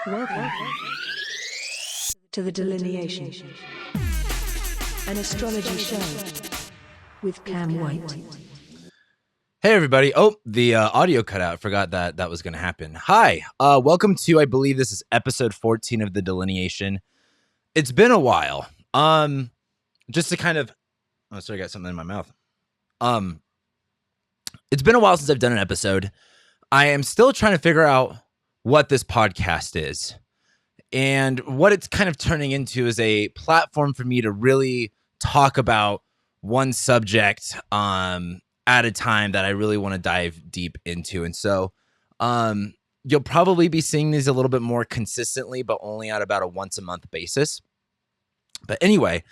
Welcome to the Delineation, an astrology show with Cam White. Hey everybody. Oh, the audio cut out. Forgot that was going to happen. Hi. Welcome to, I believe this is episode 14 of the Delineation. It's been a while. Just to kind of, oh, sorry, I got something in my mouth. It's been a while since I've done an episode. I am still trying to figure out what this podcast is. And what it's kind of turning into is a platform for me to really talk about one subject at a time that I really want to dive deep into. And so you'll probably be seeing these a little bit more consistently, but only at about a once a month basis. But anyway,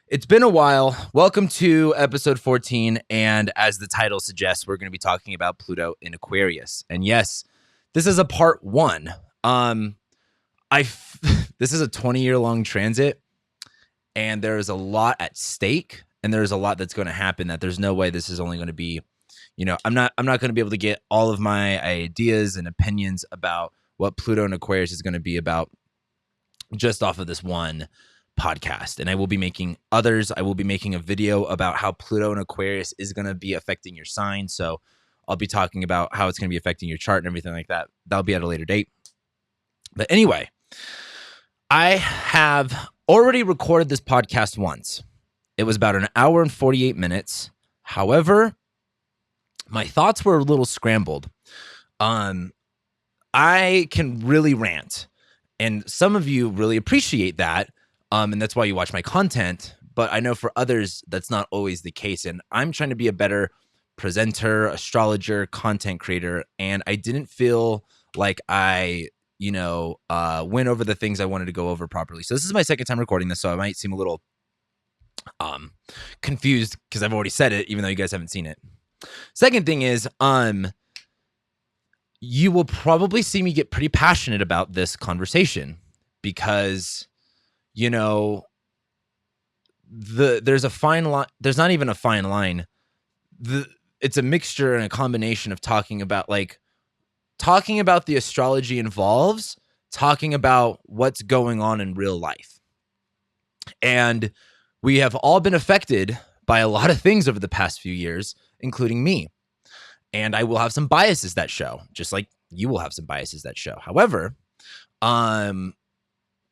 it's been a while. Welcome to episode 14. And as the title suggests, we're going to be talking about Pluto in Aquarius. And yes, this is a part one. This is a 20-year long transit, and there is a lot at stake, and there's a lot that's going to happen that there's no way this is only going to be, I'm not going to be able to get all of my ideas and opinions about what Pluto in Aquarius is going to be about just off of this one podcast. And I will be making others. I will be making a video about how Pluto in Aquarius is going to be affecting your sign. So I'll be talking about how it's going to be affecting your chart and everything like that. That'll be at a later date. But anyway, I have already recorded this podcast once. It was about an hour and 48 minutes. However, my thoughts were a little scrambled. I can really rant, and some of you really appreciate that, and that's why you watch my content. But I know for others, that's not always the case, and I'm trying to be a better presenter, astrologer, content creator, and I didn't feel like I went over the things I wanted to go over properly. So this is my second time recording this, so I might seem a little confused because I've already said it, even though you guys haven't seen it. Second thing is, you will probably see me get pretty passionate about this conversation because, there's a fine line. There's not even a fine line. It's a mixture and a combination of talking about the astrology involves talking about what's going on in real life. And we have all been affected by a lot of things over the past few years, including me. And I will have some biases that show, just like you will have some biases that show. However, I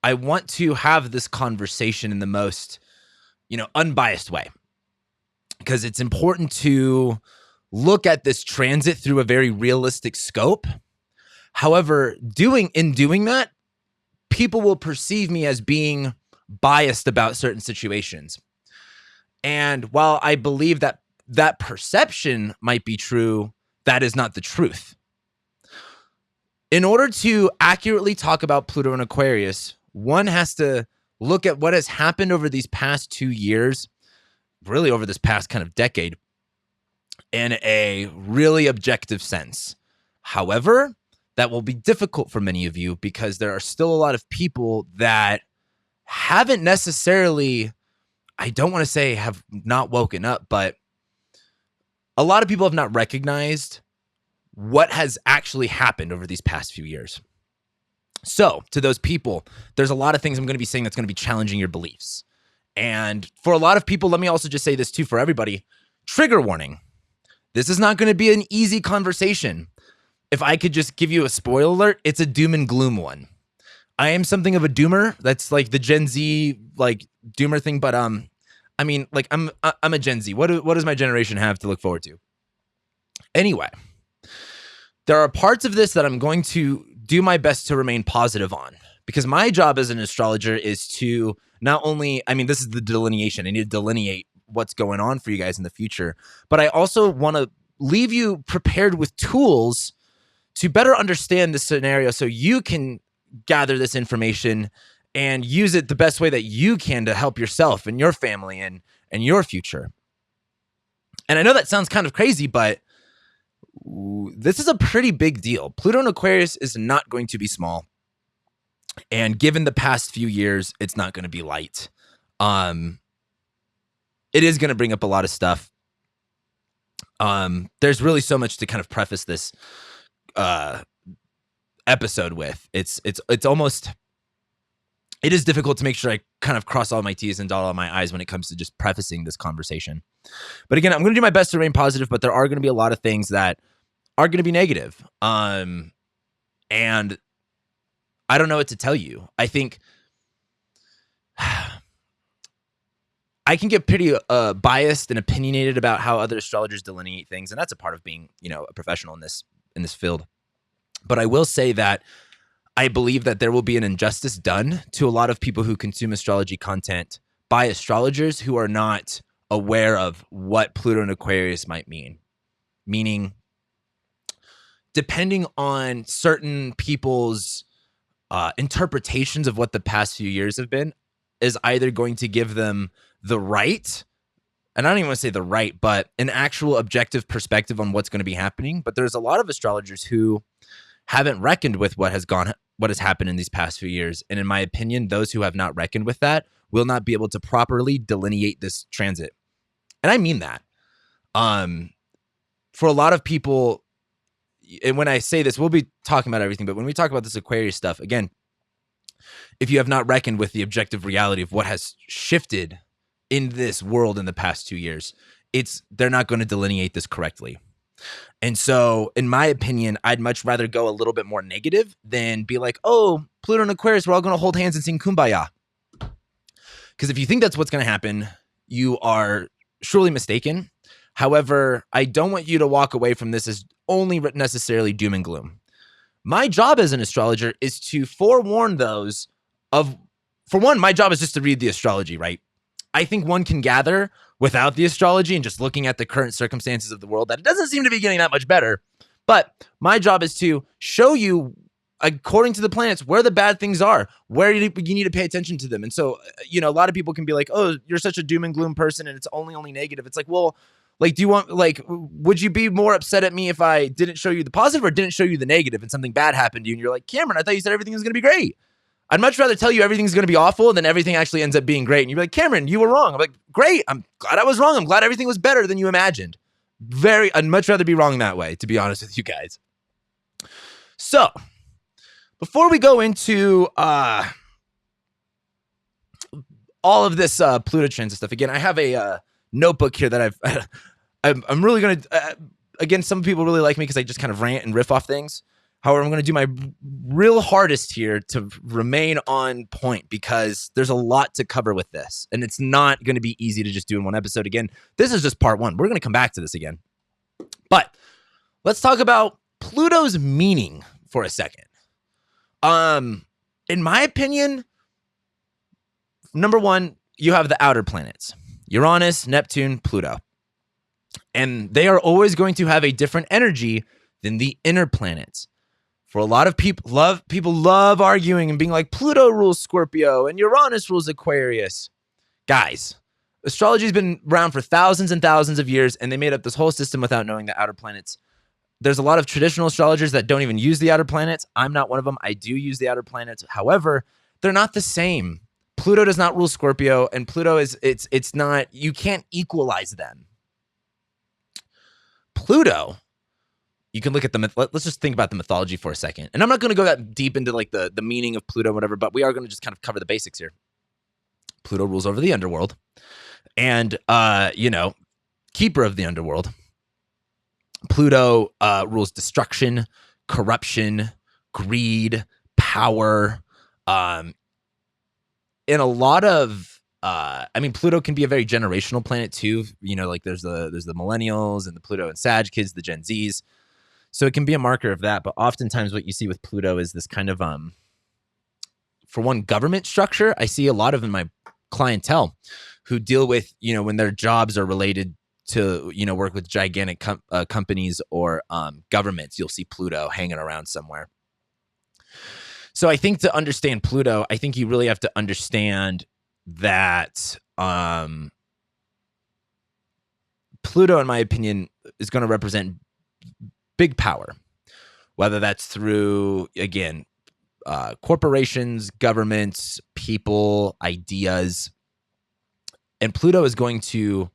want to have this conversation in the most, unbiased way, because it's important to look at this transit through a very realistic scope. However, doing that, people will perceive me as being biased about certain situations. And while I believe that that perception might be true, that is not the truth. In order to accurately talk about Pluto in Aquarius, one has to look at what has happened over these past 2 years, really over this past kind of decade, in a really objective sense. However, that will be difficult for many of you because there are still a lot of people that haven't necessarily, I don't want to say have not woken up, but a lot of people have not recognized what has actually happened over these past few years. So to those people, there's a lot of things I'm going to be saying that's going to be challenging your beliefs. And for a lot of people, let me also just say this too for everybody, trigger warning. This is not going to be an easy conversation. If I could just give you a spoiler alert, it's a doom and gloom one. I am something of a doomer. That's like the Gen Z doomer thing, but I'm a Gen Z. What does my generation have to look forward to? Anyway, there are parts of this that I'm going to do my best to remain positive on, because my job as an astrologer is to not only, this is the delineation. I need to delineate what's going on for you guys in the future, but I also want to leave you prepared with tools to better understand the scenario so you can gather this information and use it the best way that you can to help yourself and your family and your future. And I know that sounds kind of crazy, but this is a pretty big deal. Pluto in Aquarius is not going to be small. And given the past few years, it's not going to be light. It is going to bring up a lot of stuff. There's really so much to kind of preface this episode with. It's almost, it is difficult to make sure I kind of cross all my T's and dot all my I's when it comes to just prefacing this conversation. But again, I'm going to do my best to remain positive, but there are going to be a lot of things that are going to be negative. And I don't know what to tell you. I think I can get pretty biased and opinionated about how other astrologers delineate things, and that's a part of being, a professional in this field. But I will say that I believe that there will be an injustice done to a lot of people who consume astrology content by astrologers who are not aware of what Pluto and Aquarius might mean. Meaning, depending on certain people's interpretations of what the past few years have been, is either going to give them the right, and I don't even want to say the right, but an actual objective perspective on what's going to be happening. But there's a lot of astrologers who haven't reckoned with what has happened in these past few years. And in my opinion, those who have not reckoned with that will not be able to properly delineate this transit. And I mean that. For a lot of people, and when I say this, we'll be talking about everything, but when we talk about this Aquarius stuff, again, if you have not reckoned with the objective reality of what has shifted in this world in the past 2 years, they're not going to delineate this correctly. And so, in my opinion, I'd much rather go a little bit more negative than be like, oh, Pluto and Aquarius, we're all going to hold hands and sing Kumbaya. Because if you think that's what's going to happen, you are surely mistaken. However, I don't want you to walk away from this as only necessarily doom and gloom. My job as an astrologer is to forewarn those for one, my job is just to read the astrology, right? I think one can gather without the astrology and just looking at the current circumstances of the world that it doesn't seem to be getting that much better. But my job is to show you, according to the planets, where the bad things are, where you need to pay attention to them. And so, a lot of people can be like, oh, you're such a doom and gloom person and it's only negative. It's like, well, would you be more upset at me if I didn't show you the positive or didn't show you the negative and something bad happened to you? And you're like, Cameron, I thought you said everything was going to be great. I'd much rather tell you everything's going to be awful than everything actually ends up being great. And you're like, Cameron, you were wrong. I'm like, great. I'm glad I was wrong. I'm glad everything was better than you imagined. I'd much rather be wrong that way, to be honest with you guys. So, before we go into all of this Pluto transit stuff, again, I have a notebook here that I'm really going to, again, some people really like me because I just kind of rant and riff off things. However, I'm going to do my real hardest here to remain on point because there's a lot to cover with this. And it's not going to be easy to just do in one episode. Again, this is just part one. We're going to come back to this again. But let's talk about Pluto's meaning for a second. In my opinion, number one, you have the outer planets, Uranus, Neptune, Pluto. And they are always going to have a different energy than the inner planets. For a lot of people love arguing and being like, Pluto rules Scorpio and Uranus rules Aquarius. Guys, astrology's been around for thousands and thousands of years, and they made up this whole system without knowing the outer planets. There's a lot of traditional astrologers that don't even use the outer planets. I'm not one of them. I do use the outer planets. However, they're not the same. Pluto does not rule Scorpio, and Pluto it's not, you can't equalize them. Pluto, you can look at let's just think about the mythology for a second. And I'm not going to go that deep into like the meaning of Pluto, whatever, but we are going to just kind of cover the basics here. Pluto rules over the underworld and, keeper of the underworld. Pluto rules destruction, corruption, greed, power. In a lot of, Pluto can be a very generational planet too. Like there's the millennials and the Pluto and Sag kids, the Gen Zs. So it can be a marker of that. But oftentimes what you see with Pluto is this kind of, for one, government structure. I see a lot of in my clientele who deal with, when their jobs are related to, work with gigantic companies or governments, you'll see Pluto hanging around somewhere. So I think to understand Pluto, I think you really have to understand that Pluto, in my opinion, is going to represent big power, whether that's through, again, corporations, governments, people, ideas. And Pluto is going to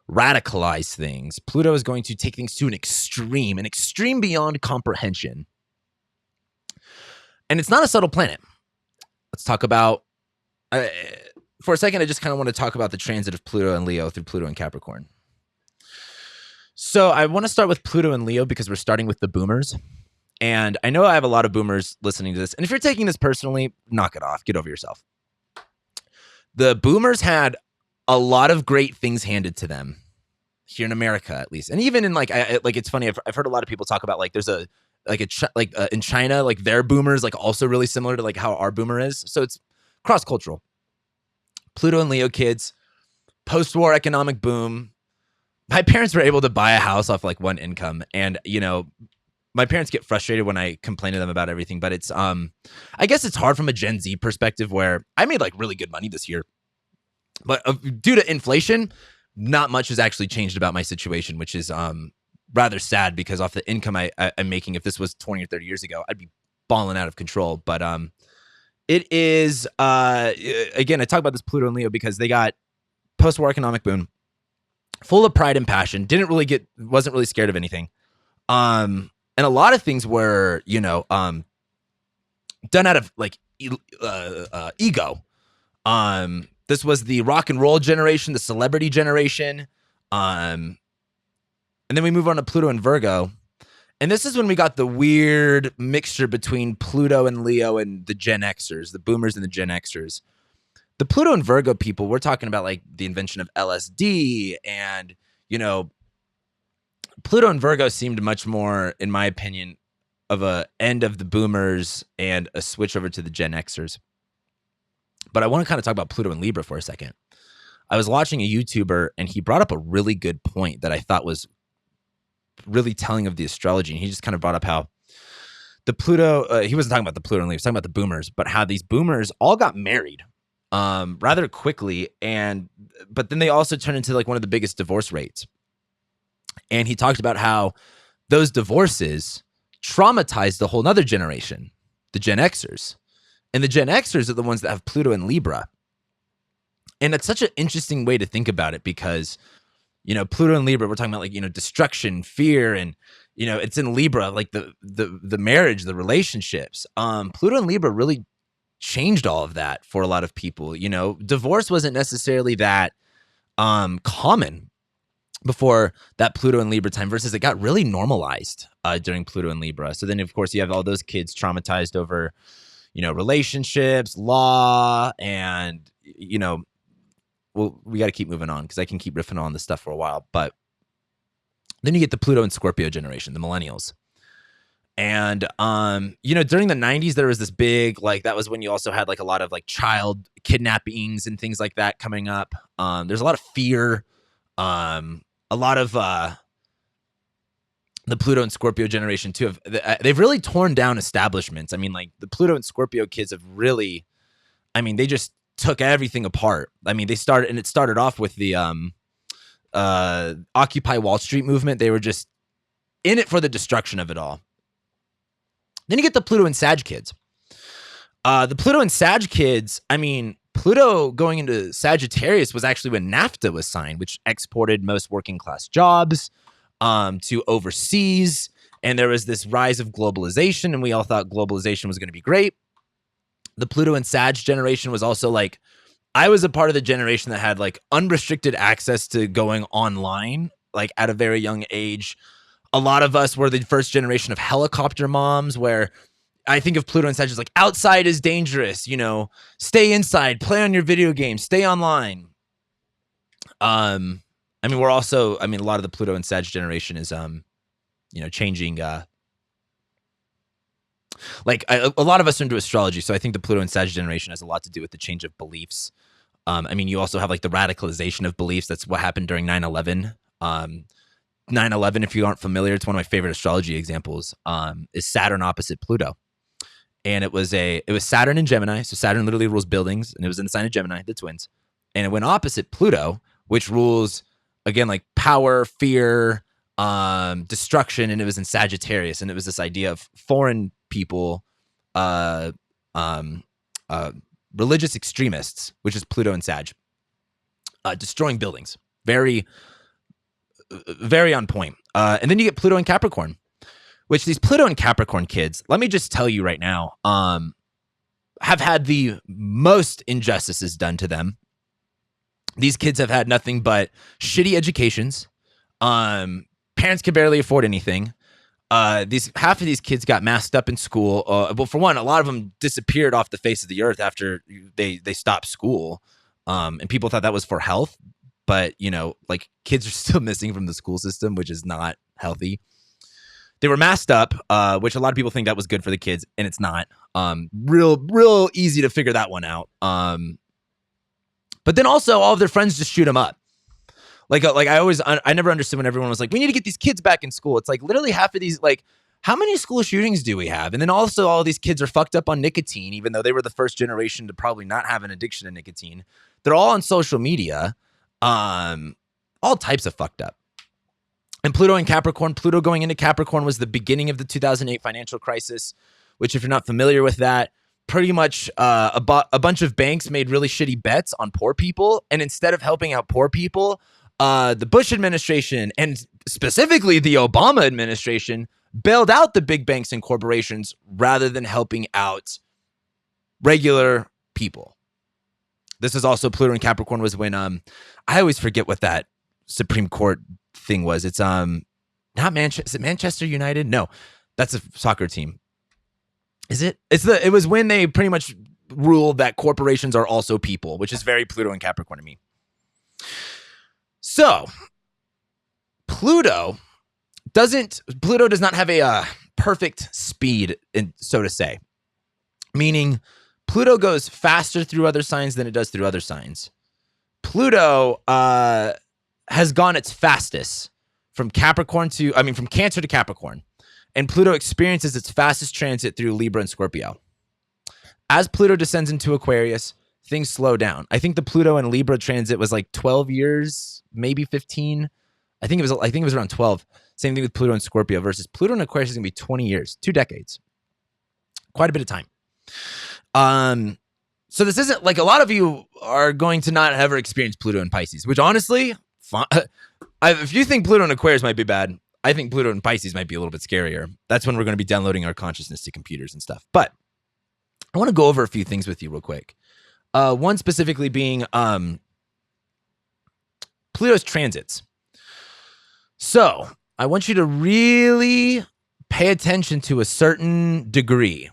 radicalize things. Pluto is going to take things to an extreme beyond comprehension. And it's not a subtle planet. Let's talk about, for a second, I just kind of want to talk about the transit of Pluto and Leo through Pluto and Capricorn. So I want to start with Pluto and Leo because we're starting with the boomers. And I know I have a lot of boomers listening to this. And if you're taking this personally, knock it off. Get over yourself. The boomers had a lot of great things handed to them here in America, at least. And even in like it's funny. I've heard a lot of people talk about like there's in China, like their boomers like also really similar to like how our boomer is. So it's cross-cultural. Pluto and Leo kids, post-war economic boom. My parents were able to buy a house off like one income. And, you know, my parents get frustrated when I complain to them about everything, but it's, I guess it's hard from a Gen Z perspective where I made like really good money this year, but due to inflation, not much has actually changed about my situation, which is, rather sad because off the income I'm making, if this was 20 or 30 years ago, I'd be balling out of control. But, it is, again, I talk about this Pluto and Leo because they got post-war economic boom, full of pride and passion, wasn't really scared of anything. And a lot of things were, you know, done out of like ego. This was the rock and roll generation, the celebrity generation. And then we move on to Pluto and Virgo. And this is when we got the weird mixture between Pluto and Leo and the Gen Xers, the boomers and the Gen Xers. The Pluto and Virgo people, we're talking about like the invention of LSD and, you know, Pluto and Virgo seemed much more, in my opinion, of a end of the boomers and a switch over to the Gen Xers. But I want to kind of talk about Pluto and Libra for a second. I was watching a YouTuber and he brought up a really good point that I thought was really telling of the astrology. And he just kind of brought up how the Pluto, he wasn't talking about the Pluto and Libra, he was talking about the boomers, but how these boomers all got married rather quickly. But then they also turned into like one of the biggest divorce rates. And he talked about how those divorces traumatized a whole nother generation, the Gen Xers. And the Gen Xers are the ones that have Pluto and Libra. And it's such an interesting way to think about it because, you know, Pluto and Libra, we're talking about like, you know, destruction, fear, and, you know, it's in Libra, like the marriage, the relationships. Pluto and Libra really changed all of that for a lot of people. You know, divorce wasn't necessarily that common before that Pluto and Libra time versus it got really normalized during Pluto and Libra. So then, of course, you have all those kids traumatized over, you know, relationships, law, and, you know, well, we got to keep moving on because I can keep riffing on this stuff for a while. But then you get the Pluto and Scorpio generation, the millennials. And, you know, during the 90s, there was this big, like, that was when you also had like a lot of like child kidnappings and things like that coming up. There's a lot of fear. A lot of the Pluto and Scorpio generation too, they've really torn down establishments. I mean, like the Pluto and Scorpio kids have really, I mean, they just took everything apart. I mean, it started off with the Occupy Wall Street movement. They were just in it for the destruction of it all. Then you get the Pluto and Sag kids. The Pluto and Sag kids, I mean, Pluto going into Sagittarius was actually when NAFTA was signed, which exported most working class jobs to overseas. And there was this rise of globalization, and we all thought globalization was going to be great. The Pluto and Sag generation was also like, I was a part of the generation that had like unrestricted access to going online, like at a very young age. A lot of us were the first generation of helicopter moms where I think of Pluto and Sag as like outside is dangerous, you know, stay inside, play on your video games, stay online. I mean, we're also, I mean, a lot of the Pluto and Sag generation is, you know, changing, a lot of us are into astrology. So I think the Pluto and Sag generation has a lot to do with the change of beliefs. I mean, you also have like the radicalization of beliefs. That's what happened during 9/11. 9/11, if you aren't familiar, it's one of my favorite astrology examples, is Saturn opposite Pluto. And it was Saturn in Gemini. So Saturn literally rules buildings, and it was in the sign of Gemini, the twins. And it went opposite Pluto, which rules, again, like power, fear, destruction. And it was in Sagittarius. And it was this idea of foreign people, religious extremists, which is Pluto and Sag, destroying buildings. Very very on point. And then you get Pluto and Capricorn, which these Pluto and Capricorn kids, let me just tell you right now, have had the most injustices done to them. These kids have had nothing but shitty educations. Parents can barely afford anything. Half of these kids got masked up in school. Well, for one, a lot of them disappeared off the face of the earth after they stopped school. And people thought that was for health, but like kids are still missing from the school system, which is not healthy. They were masked up, which a lot of people think that was good for the kids, and it's not. Real easy to figure that one out. But then also all of their friends just shoot them up. Like I never understood when everyone was like, we need to get these kids back in school. It's like literally half of these, like, how many school shootings do we have? And then also all of these kids are fucked up on nicotine, even though they were the first generation to probably not have an addiction to nicotine. They're all on social media, all types of fucked up. And Pluto and Capricorn, Pluto going into Capricorn was the beginning of the 2008 financial crisis, which if you're not familiar with that, pretty much a bunch of banks made really shitty bets on poor people. And instead of helping out poor people, the Bush administration and specifically the Obama administration bailed out the big banks and corporations rather than helping out regular people. This is also Pluto and Capricorn was when I always forget what that Supreme Court thing was. It's not Manchester. Is it Manchester United? No, that's a soccer team. Is it? It was when they pretty much ruled that corporations are also people, which is very Pluto and Capricorn to me. So Pluto does not have a perfect speed, so to say, meaning Pluto goes faster through other signs than it does through other signs. Pluto has gone its fastest from Cancer to Capricorn. And Pluto experiences its fastest transit through Libra and Scorpio. As Pluto descends into Aquarius, things slow down. I think the Pluto and Libra transit was like 12 years, maybe 15. I think it was around 12. Same thing with Pluto and Scorpio versus Pluto and Aquarius is going to be 20 years, 2 decades. Quite a bit of time. So this isn't like a lot of you are going to not ever experience Pluto and Pisces, which honestly, if you think Pluto and Aquarius might be bad, I think Pluto and Pisces might be a little bit scarier. That's when we're going to be downloading our consciousness to computers and stuff. But I want to go over a few things with you real quick. One specifically being Pluto's transits. So I want you to really pay attention to a certain degree.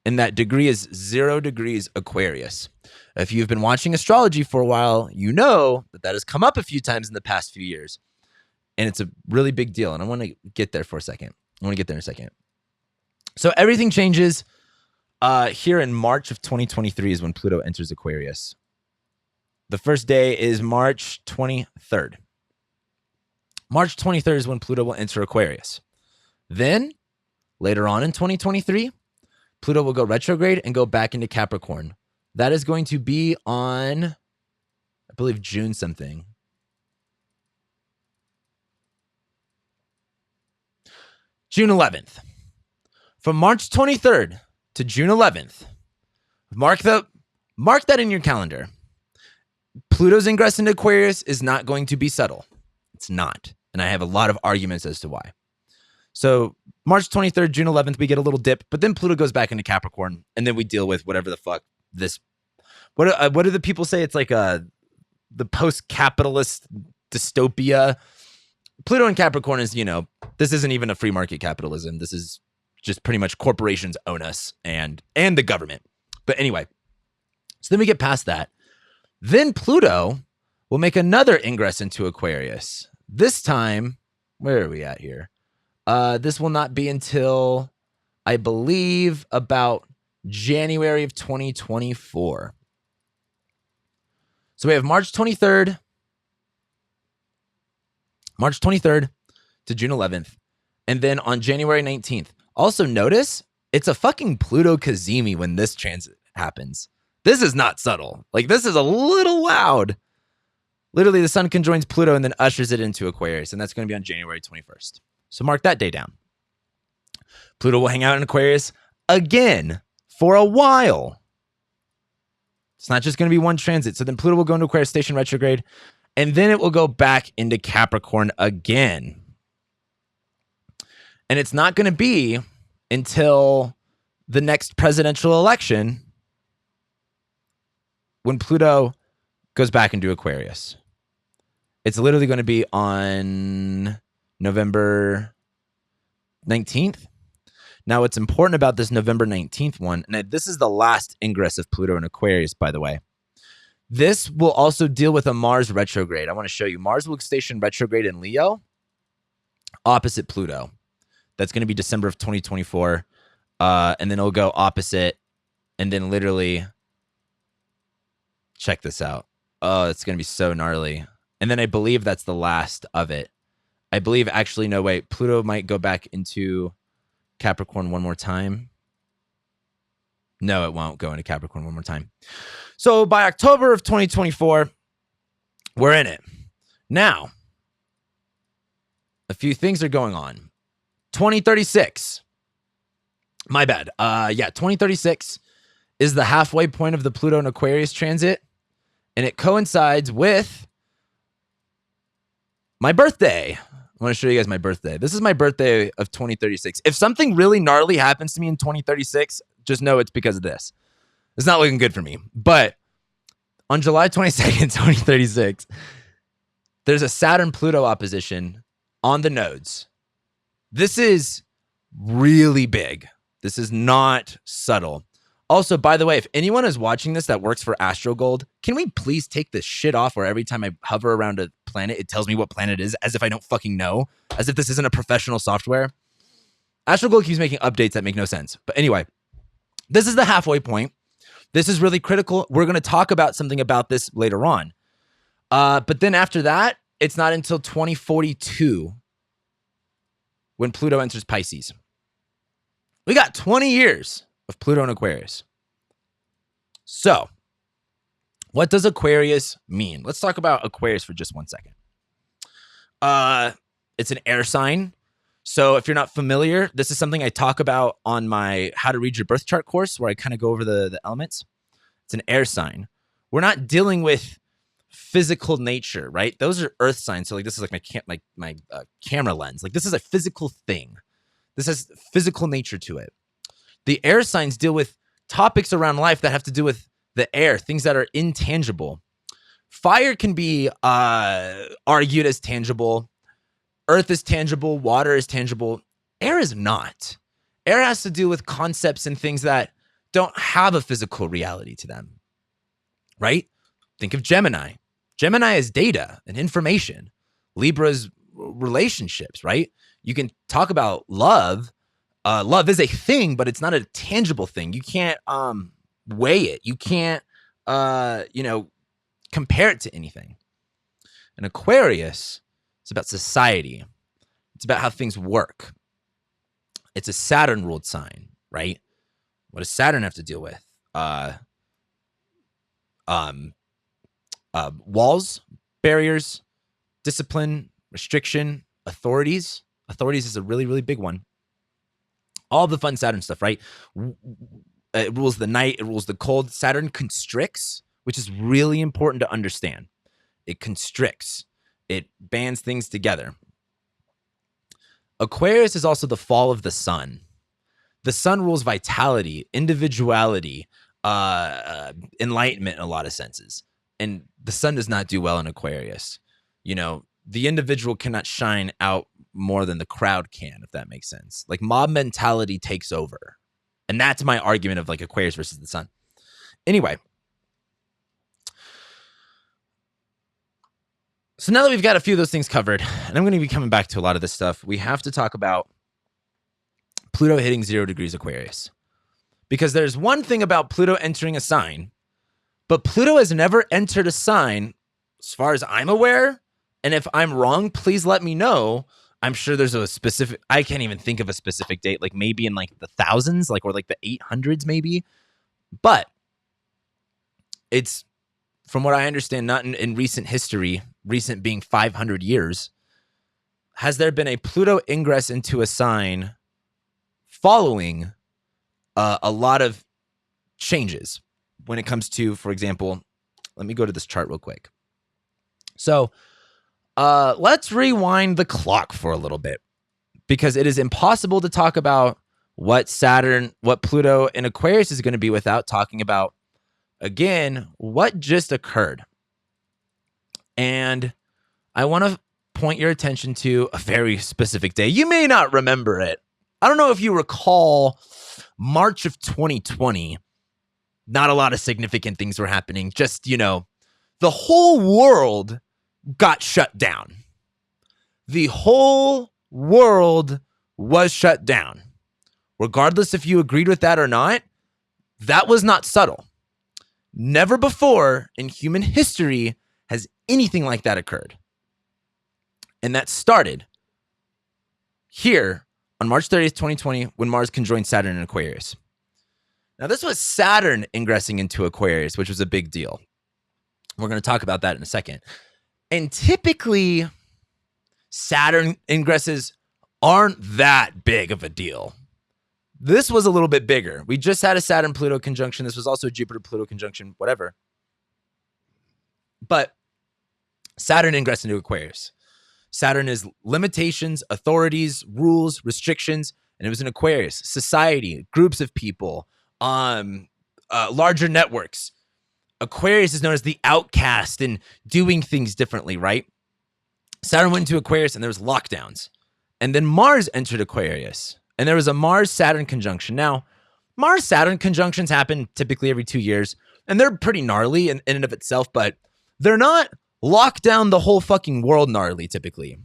And that degree is 0 degrees Aquarius. If you've been watching astrology for a while, you know that has come up a few times in the past few years. And it's a really big deal. And I want to get there for a second. So everything changes here in March of 2023 is when Pluto enters Aquarius. The first day is March 23rd. March 23rd is when Pluto will enter Aquarius. Then, later on in 2023, Pluto will go retrograde and go back into Capricorn. That is going to be on, I believe, June something. June 11th. From March 23rd to June 11th, mark that in your calendar. Pluto's ingress into Aquarius is not going to be subtle. It's not. And I have a lot of arguments as to why. So March 23rd, June 11th, we get a little dip, but then Pluto goes back into Capricorn, and then we deal with whatever the fuck this. What do the people say? It's like the post-capitalist dystopia. Pluto and Capricorn is, this isn't even a free market capitalism. This is just pretty much corporations own us and the government. But anyway, so then we get past that. Then Pluto will make another ingress into Aquarius. This time, where are we at here? This will not be until, I believe, about January of 2024. So we have March 23rd to June 11th. And then on January 19th. Also notice, it's a fucking Pluto Cazimi when this transit happens. This is not subtle. Like, this is a little loud. Literally, the sun conjoins Pluto and then ushers it into Aquarius. And that's going to be on January 21st. So mark that day down. Pluto will hang out in Aquarius again for a while. It's not just going to be one transit. So then Pluto will go into Aquarius station retrograde. And then it will go back into Capricorn again. And it's not going to be until the next presidential election when Pluto goes back into Aquarius. It's literally going to be on November 19th. Now, what's important about this November 19th one, and this is the last ingress of Pluto in Aquarius, by the way. This will also deal with a Mars retrograde. I want to show you. Mars will station retrograde in Leo, opposite Pluto. That's going to be December of 2024. And then it'll go opposite. And then literally, check this out. Oh, it's going to be so gnarly. And then I believe that's the last of it. I believe, actually, no, wait. Pluto might go back into Capricorn one more time. No, it won't go into Capricorn one more time. So by October of 2024, we're in it. Now, a few things are going on. 2036. My bad. 2036 is the halfway point of the Pluto and Aquarius transit, and it coincides with my birthday. I want to show you guys my birthday. This is my birthday of 2036. If something really gnarly happens to me in 2036, just know it's because of this. It's not looking good for me. But on July 22nd, 2036, there's a Saturn-Pluto opposition on the nodes. This is really big. This is not subtle. Also, by the way, if anyone is watching this that works for AstroGold, can we please take this shit off where every time I hover around a planet, it tells me what planet it is, as if I don't fucking know, as if this isn't a professional software? AstroGold keeps making updates that make no sense. But anyway, this is the halfway point. This is really critical. We're going to talk about something about this later on. But then after that, it's not until 2042 when Pluto enters Pisces. We got 20 years of Pluto and Aquarius. So, what does Aquarius mean? Let's talk about Aquarius for just 1 second. It's an air sign. So if you're not familiar, this is something I talk about on my How to Read Your Birth Chart course, where I kind of go over the elements. It's an air sign. We're not dealing with physical nature, right? Those are earth signs. So like this is like my camera lens. Like this is a physical thing. This has physical nature to it. The air signs deal with topics around life that have to do with the air, things that are intangible. Fire can be argued as tangible. Earth is tangible. Water is tangible. Air is not. Air has to do with concepts and things that don't have a physical reality to them, right? Think of Gemini. Gemini is data and information. Libra is relationships, right? You can talk about love. Love is a thing, but it's not a tangible thing. You can't weigh it. You can't, compare it to anything. And Aquarius, it's about society. It's about how things work. It's a Saturn-ruled sign, right? What does Saturn have to deal with? Walls, barriers, discipline, restriction, authorities. Authorities is a really, really big one. All the fun Saturn stuff, right? It rules the night. It rules the cold. Saturn constricts, which is really important to understand. It constricts. It bands things together. Aquarius is also the fall of the sun. The sun rules vitality, individuality, enlightenment in a lot of senses. And the sun does not do well in Aquarius. You know, the individual cannot shine out more than the crowd can, if that makes sense. Like mob mentality takes over. And that's my argument of like Aquarius versus the sun. Anyway. So now that we've got a few of those things covered, and I'm going to be coming back to a lot of this stuff, we have to talk about Pluto hitting 0 degrees Aquarius. Because there's one thing about Pluto entering a sign, but Pluto has never entered a sign, as far as I'm aware. And if I'm wrong, please let me know. I'm sure there's a specific, I can't even think of a specific date, like maybe in like the thousands, like, or like the 800s maybe. But it's, from what I understand, not in recent history, recent being 500 years, has there been a Pluto ingress into a sign following a lot of changes when it comes to, for example, let me go to this chart real quick. So let's rewind the clock for a little bit, because it is impossible to talk about what Pluto in Aquarius is going to be without talking about, again, what just occurred. And I want to point your attention to a very specific day. You may not remember it. I don't know if you recall March of 2020. Not a lot of significant things were happening. Just, the whole world got shut down. The whole world was shut down. Regardless if you agreed with that or not, that was not subtle. Never before in human history has anything like that occurred. And that started here on March 30th, 2020, when Mars conjoined Saturn in Aquarius. Now, this was Saturn ingressing into Aquarius, which was a big deal. We're going to talk about that in a second. And typically, Saturn ingresses aren't that big of a deal. This was a little bit bigger. We just had a Saturn-Pluto conjunction. This was also a Jupiter-Pluto conjunction, whatever. But Saturn ingress into Aquarius. Saturn is limitations, authorities, rules, restrictions, and it was in Aquarius. Society, groups of people, larger networks. Aquarius is known as the outcast and doing things differently, right? Saturn went into Aquarius and there was lockdowns. And then Mars entered Aquarius. And there was a Mars-Saturn conjunction. Now, Mars-Saturn conjunctions happen typically every 2 years. And they're pretty gnarly in and of itself, but they're not lock down the whole fucking world gnarly typically.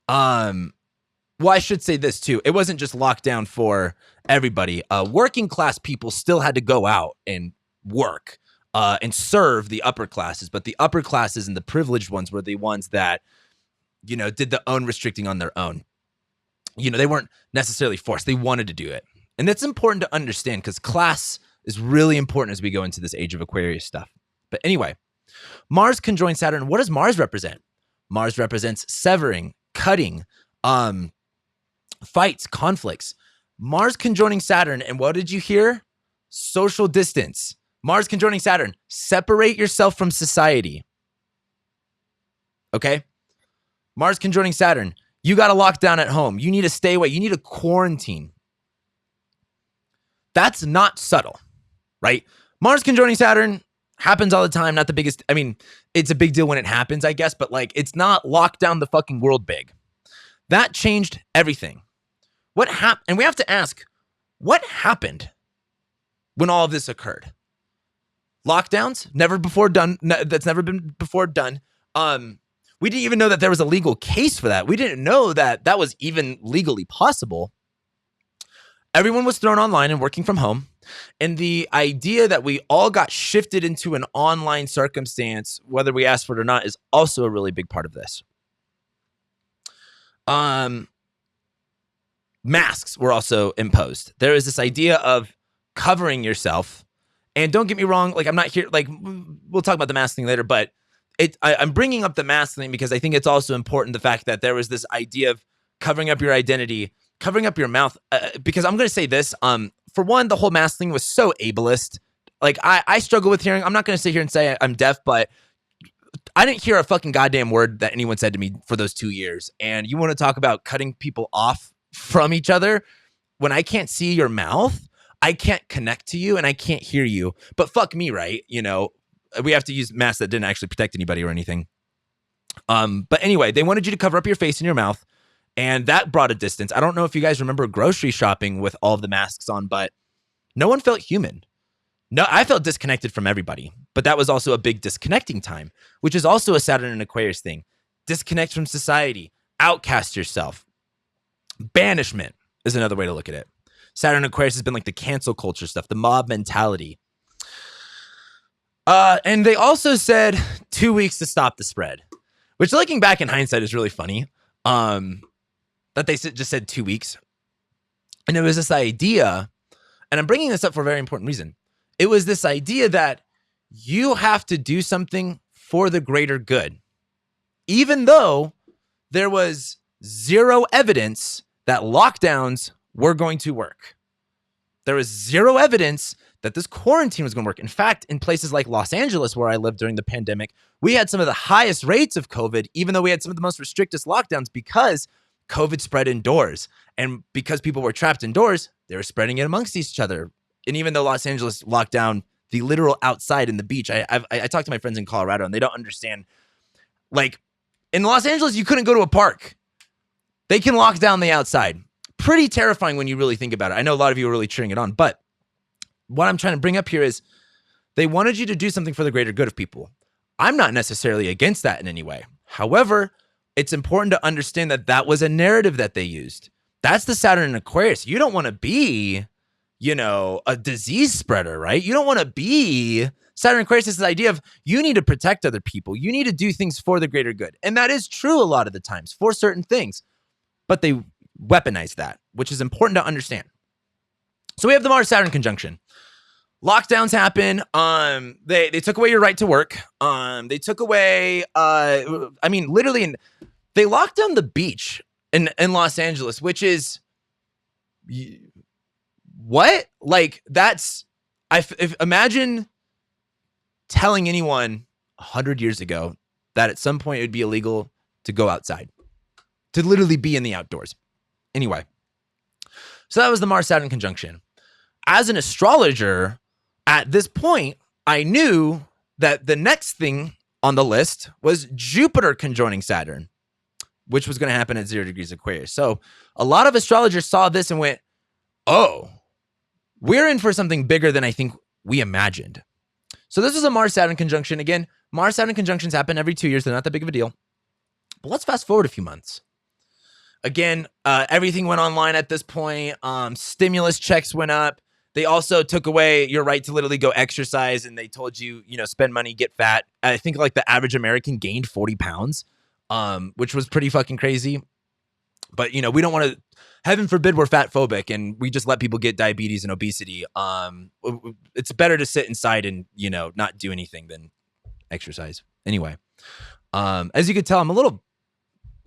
Well, I should say this too. It wasn't just lockdown for everybody. Working class people still had to go out and work and serve the upper classes. But the upper classes and the privileged ones were the ones that, did the own restricting on their own. They weren't necessarily forced. They wanted to do it. And that's important to understand because class is really important as we go into this age of Aquarius stuff. But anyway, Mars conjoined Saturn. What does Mars represent? Mars represents severing, cutting, fights, conflicts. Mars conjoining Saturn. And what did you hear? Social distance. Mars conjoining Saturn. Separate yourself from society. Okay? Mars conjoining Saturn. You got to lock down at home. You need to stay away. You need to quarantine. That's not subtle, right? Mars conjoining Saturn happens all the time. Not the biggest. I mean, it's a big deal when it happens, I guess, but it's not locked down the fucking world big. That changed everything. What happened? And we have to ask, what happened when all of this occurred? Lockdowns, never before done. That's never been before done. We didn't even know that there was a legal case for that. We didn't know that that was even legally possible. Everyone was thrown online and working from home. And the idea that we all got shifted into an online circumstance, whether we asked for it or not, is also a really big part of this. Masks were also imposed. There is this idea of covering yourself. And don't get me wrong, I'm not here, we'll talk about the mask thing later, but I'm bringing up the mask thing because I think it's also important, the fact that there was this idea of covering up your identity, covering up your mouth, because I'm going to say this, for one, the whole mask thing was so ableist. I struggle with hearing, I'm not going to sit here and say I'm deaf, but I didn't hear a fucking goddamn word that anyone said to me for those 2 years. And you want to talk about cutting people off from each other? When I can't see your mouth, I can't connect to you and I can't hear you. But fuck me, right? We have to use masks that didn't actually protect anybody or anything. But anyway, they wanted you to cover up your face and your mouth. And that brought a distance. I don't know if you guys remember grocery shopping with all of the masks on, but no one felt human. No, I felt disconnected from everybody. But that was also a big disconnecting time, which is also a Saturn and Aquarius thing. Disconnect from society. Outcast yourself. Banishment is another way to look at it. Saturn and Aquarius has been the cancel culture stuff, the mob mentality. And they also said 2 weeks to stop the spread, which looking back in hindsight is really funny. That they just said 2 weeks. And it was this idea, and I'm bringing this up for a very important reason. It was this idea that you have to do something for the greater good, even though there was zero evidence that lockdowns were going to work. There was zero evidence that this quarantine was going to work. In fact, in places like Los Angeles, where I lived during the pandemic, we had some of the highest rates of COVID, even though we had some of the most restricted lockdowns, because COVID spread indoors. And because people were trapped indoors, they were spreading it amongst each other. And even though Los Angeles locked down the literal outside in the beach, I talked to my friends in Colorado, and they don't understand. Like, in Los Angeles, you couldn't go to a park. They can lock down the outside. Pretty terrifying when you really think about it. I know a lot of you are really cheering it on, but what I'm trying to bring up here is they wanted you to do something for the greater good of people. I'm not necessarily against that in any way. However, it's important to understand that that was a narrative that they used. That's the Saturn in Aquarius. You don't want to be, a disease spreader, right? You don't want to be Saturn in Aquarius is the idea of you need to protect other people. You need to do things for the greater good. And that is true a lot of the times for certain things, but they weaponize that, which is important to understand. So we have the Mars-Saturn conjunction. Lockdowns happen. They took away your right to work. They took away, literally, they locked down the beach in Los Angeles, which is what? Like, that's, imagine telling anyone 100 years ago that at some point it would be illegal to go outside, to literally be in the outdoors. Anyway, so that was the Mars-Saturn conjunction. As an astrologer, at this point, I knew that the next thing on the list was Jupiter conjoining Saturn, which was going to happen at 0 degrees Aquarius. So a lot of astrologers saw this and went, oh, we're in for something bigger than I think we imagined. So this is a Mars-Saturn conjunction. Again, Mars-Saturn conjunctions happen every 2 years. They're not that big of a deal. But let's fast forward a few months. Again, everything went online at this point. Stimulus checks went up. They also took away your right to literally go exercise, and they told you, spend money, get fat. I think like the average American gained 40 pounds, which was pretty fucking crazy. But, we don't want to, heaven forbid we're fat phobic and we just let people get diabetes and obesity. It's better to sit inside and, not do anything than exercise. Anyway, as you can tell,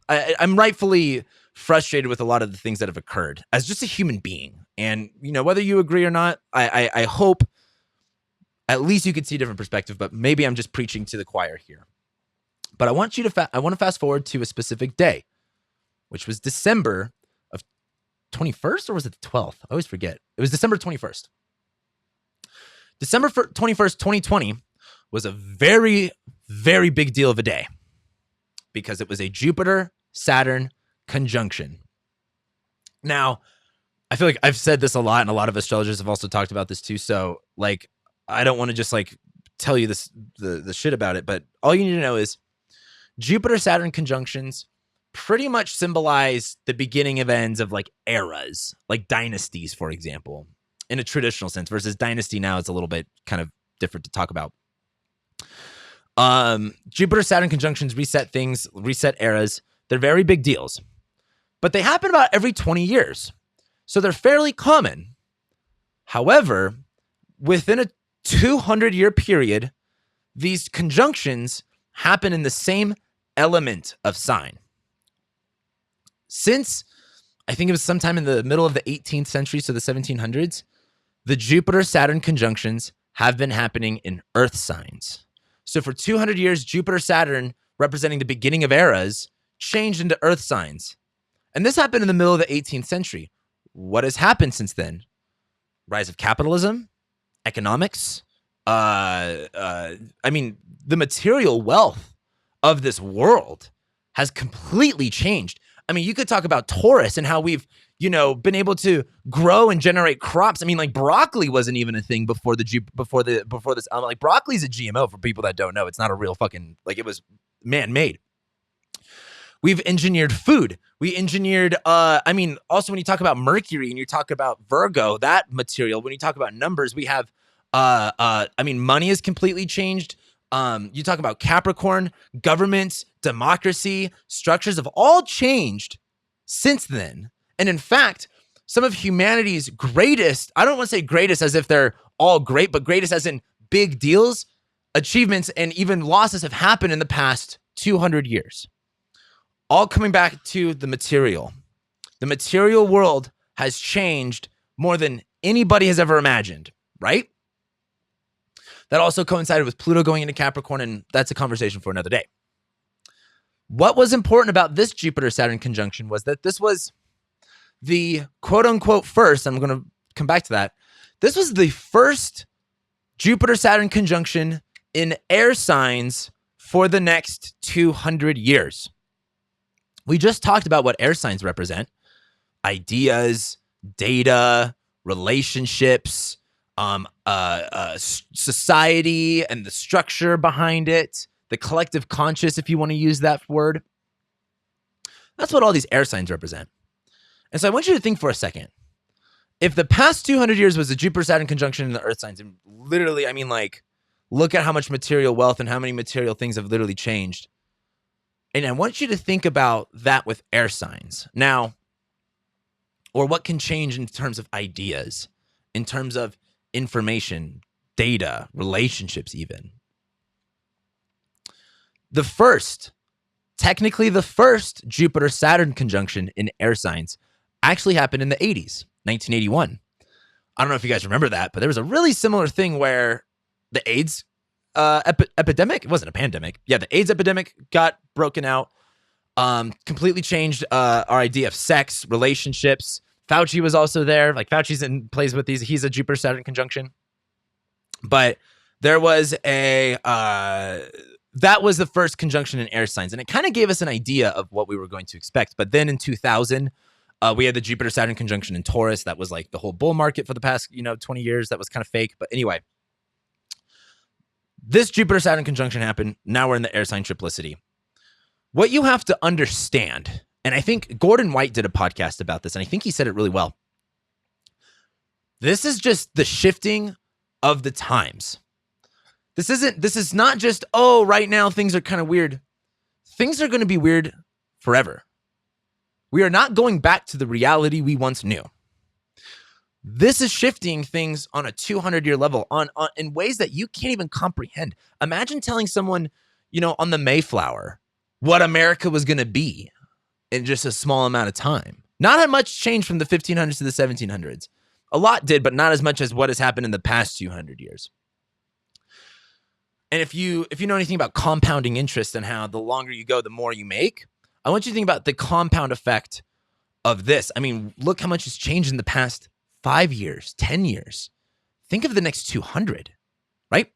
I'm rightfully frustrated with a lot of the things that have occurred as just a human being. And, whether you agree or not, I hope at least you could see a different perspective, but maybe I'm just preaching to the choir here. But I want to fast forward to a specific day, which was December of 21st, or was it the 12th? I always forget. It was December 21st. December 21st, 2020 was a very, very big deal of a day because it was a Jupiter-Saturn conjunction. Now, I feel like I've said this a lot, and a lot of astrologers have also talked about this too. So, I don't want to just tell you this the shit about it, but all you need to know is Jupiter-Saturn conjunctions pretty much symbolize the beginning of ends of eras, like dynasties, for example, in a traditional sense, versus dynasty now is a little bit kind of different to talk about. Jupiter-Saturn conjunctions reset things, reset eras. They're very big deals, but they happen about every 20 years. So they're fairly common. However, within a 200-year period, these conjunctions happen in the same element of sign. Since, I think it was sometime in the middle of the 18th century, so the 1700s, the Jupiter-Saturn conjunctions have been happening in Earth signs. So for 200 years, Jupiter-Saturn, representing the beginning of eras, changed into Earth signs. And this happened in the middle of the 18th century. What has happened since then? Rise of capitalism, economics. The material wealth of this world has completely changed. You could talk about Taurus and how we've, been able to grow and generate crops. Broccoli wasn't even a thing before this. Broccoli's a GMO for people that don't know. It's not a real fucking, it was man-made. We've engineered food. We engineered, also when you talk about Mercury and you talk about Virgo, that material, when you talk about numbers, we have, money has completely changed. You talk about Capricorn, governments, democracy, structures have all changed since then. And in fact, some of humanity's greatest, I don't want to say greatest as if they're all great, but greatest as in big deals, achievements, and even losses have happened in the past 200 years. All coming back to the material. The material world has changed more than anybody has ever imagined, right? That also coincided with Pluto going into Capricorn, and that's a conversation for another day. What was important about this Jupiter-Saturn conjunction was that this was the quote-unquote first, I'm going to come back to that, this was the first Jupiter-Saturn conjunction in air signs for the next 200 years. We just talked about what air signs represent. Ideas, data, relationships, society and the structure behind it, the collective conscious, if you want to use that word. That's what all these air signs represent. And so I want you to think for a second. If the past 200 years was a Jupiter-Saturn conjunction in the earth signs, and literally, I mean, like, look at how much material wealth and how many material things have literally changed. And I want you to think about that with air signs. Now, or what can change in terms of ideas, in terms of information, data, relationships even. Technically the first Jupiter-Saturn conjunction in air signs actually happened in the 80s, 1981. I don't know if you guys remember that, but there was a really similar thing where the AIDS epidemic, it wasn't a pandemic. Yeah, the AIDS epidemic got broken out, completely changed our idea of sex, relationships. Fauci was also there. Like Fauci's in plays with these. He's a Jupiter-Saturn conjunction. But there was that was the first conjunction in air signs. And it kind of gave us an idea of what we were going to expect. But then in 2000, we had the Jupiter-Saturn conjunction in Taurus. That was like the whole bull market for the past, 20 years. That was kind of fake. But anyway, this Jupiter-Saturn conjunction happened. Now we're in the air sign triplicity. What you have to understand, and I think Gordon White did a podcast about this, and I think he said it really well. This is just the shifting of the times. This is not just, right now things are kind of weird. Things are going to be weird forever. We are not going back to the reality we once knew. This is shifting things on a 200-year level on in ways that you can't even comprehend. Imagine telling someone, on the Mayflower what America was going to be in just a small amount of time. Not that much changed from the 1500s to the 1700s. A lot did, but not as much as what has happened in the past 200 years. And if you know anything about compounding interest and how the longer you go, the more you make, I want you to think about the compound effect of this. I mean, look how much has changed in the past 5 years, 10 years. Think of the next 200, right?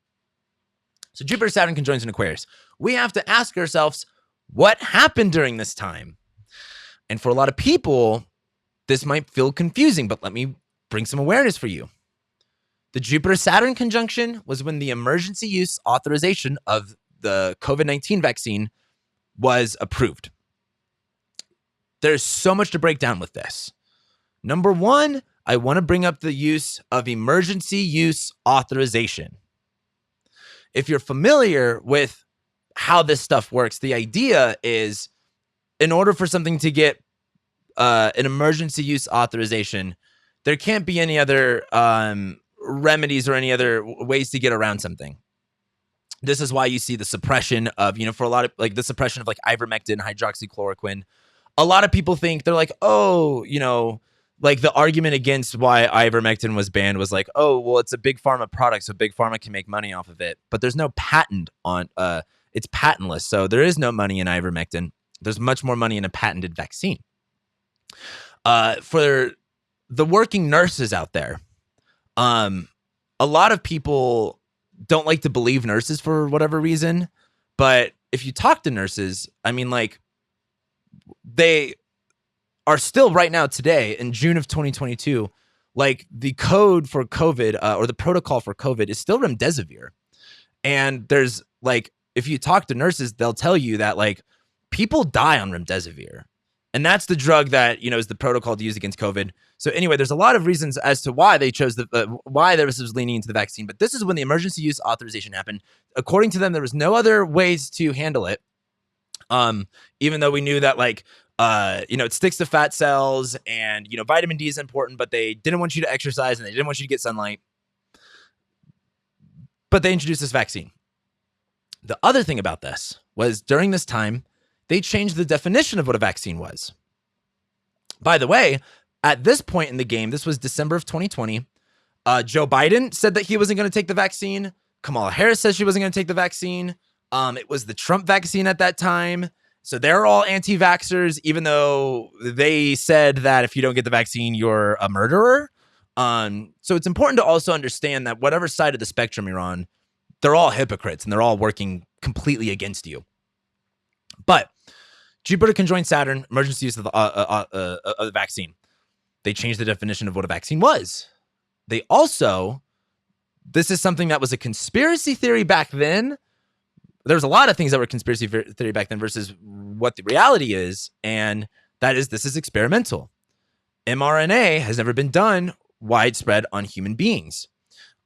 So Jupiter-Saturn conjoins in Aquarius. We have to ask ourselves, what happened during this time? And for a lot of people, this might feel confusing, but let me bring some awareness for you. The Jupiter-Saturn conjunction was when the emergency use authorization of the COVID-19 vaccine was approved. There's so much to break down with this. Number one, I want to bring up the use of emergency use authorization. If you're familiar with how this stuff works, the idea is in order for something to get an emergency use authorization, there can't be any other remedies or any other ways to get around something. This is why you see the suppression of, for a lot of the suppression of ivermectin, hydroxychloroquine. A lot of people think they're like, the argument against why ivermectin was banned was it's a big pharma product, so big pharma can make money off of it. But there's no patent on it's patentless. So there is no money in ivermectin. There's much more money in a patented vaccine. For the working nurses out there, a lot of people don't like to believe nurses for whatever reason. But if you talk to nurses, they are still right now today in June of 2022, the code for COVID or the protocol for COVID is still remdesivir. And there's if you talk to nurses, they'll tell you that people die on remdesivir. And that's the drug that, is the protocol to use against COVID. So anyway, there's a lot of reasons as to why they chose why there was leaning into the vaccine. But this is when the emergency use authorization happened. According to them, there was no other ways to handle it. Even though we knew that it sticks to fat cells and, vitamin D is important, but they didn't want you to exercise and they didn't want you to get sunlight. But they introduced this vaccine. The other thing about this was during this time, they changed the definition of what a vaccine was. By the way, at this point in the game, this was December of 2020, Joe Biden said that he wasn't going to take the vaccine. Kamala Harris said she wasn't going to take the vaccine. It was the Trump vaccine at that time. So they're all anti-vaxxers, even though they said that if you don't get the vaccine, you're a murderer. So it's important to also understand that whatever side of the spectrum you're on, they're all hypocrites and they're all working completely against you. But Jupiter conjoined Saturn, emergency use of the vaccine. They changed the definition of what a vaccine was. They also, this is something that was a conspiracy theory back then. There's a lot of things that were conspiracy theory back then versus what the reality is. And that is, this is experimental. mRNA has never been done widespread on human beings.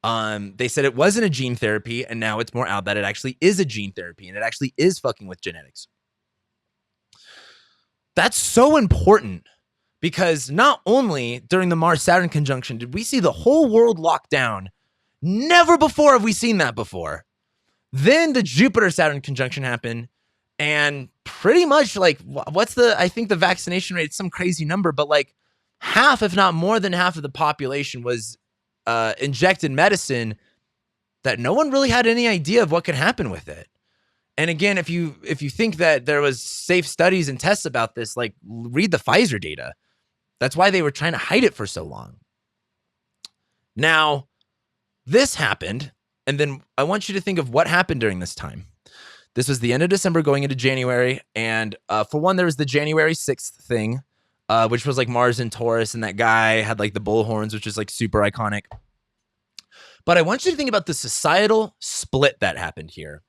They said it wasn't a gene therapy, and now it's more out that it actually is a gene therapy, and it actually is fucking with genetics. That's so important because not only during the Mars-Saturn conjunction did we see the whole world locked down, never before have we seen that before. Then the Jupiter-Saturn conjunction happened, and pretty much like, I think the vaccination rate, it's some crazy number, but like half, if not more than half of the population was injected medicine that no one really had any idea of what could happen with it. And again, if you think that there was safe studies and tests about this, like read the Pfizer data. That's why they were trying to hide it for so long. Now, this happened, and then I want you to think of what happened during this time. This was the end of December going into January, and for one, there was the January 6th thing, which was like Mars and Taurus, and that guy had like the bull horns, which is like super iconic. But I want you to think about the societal split that happened here.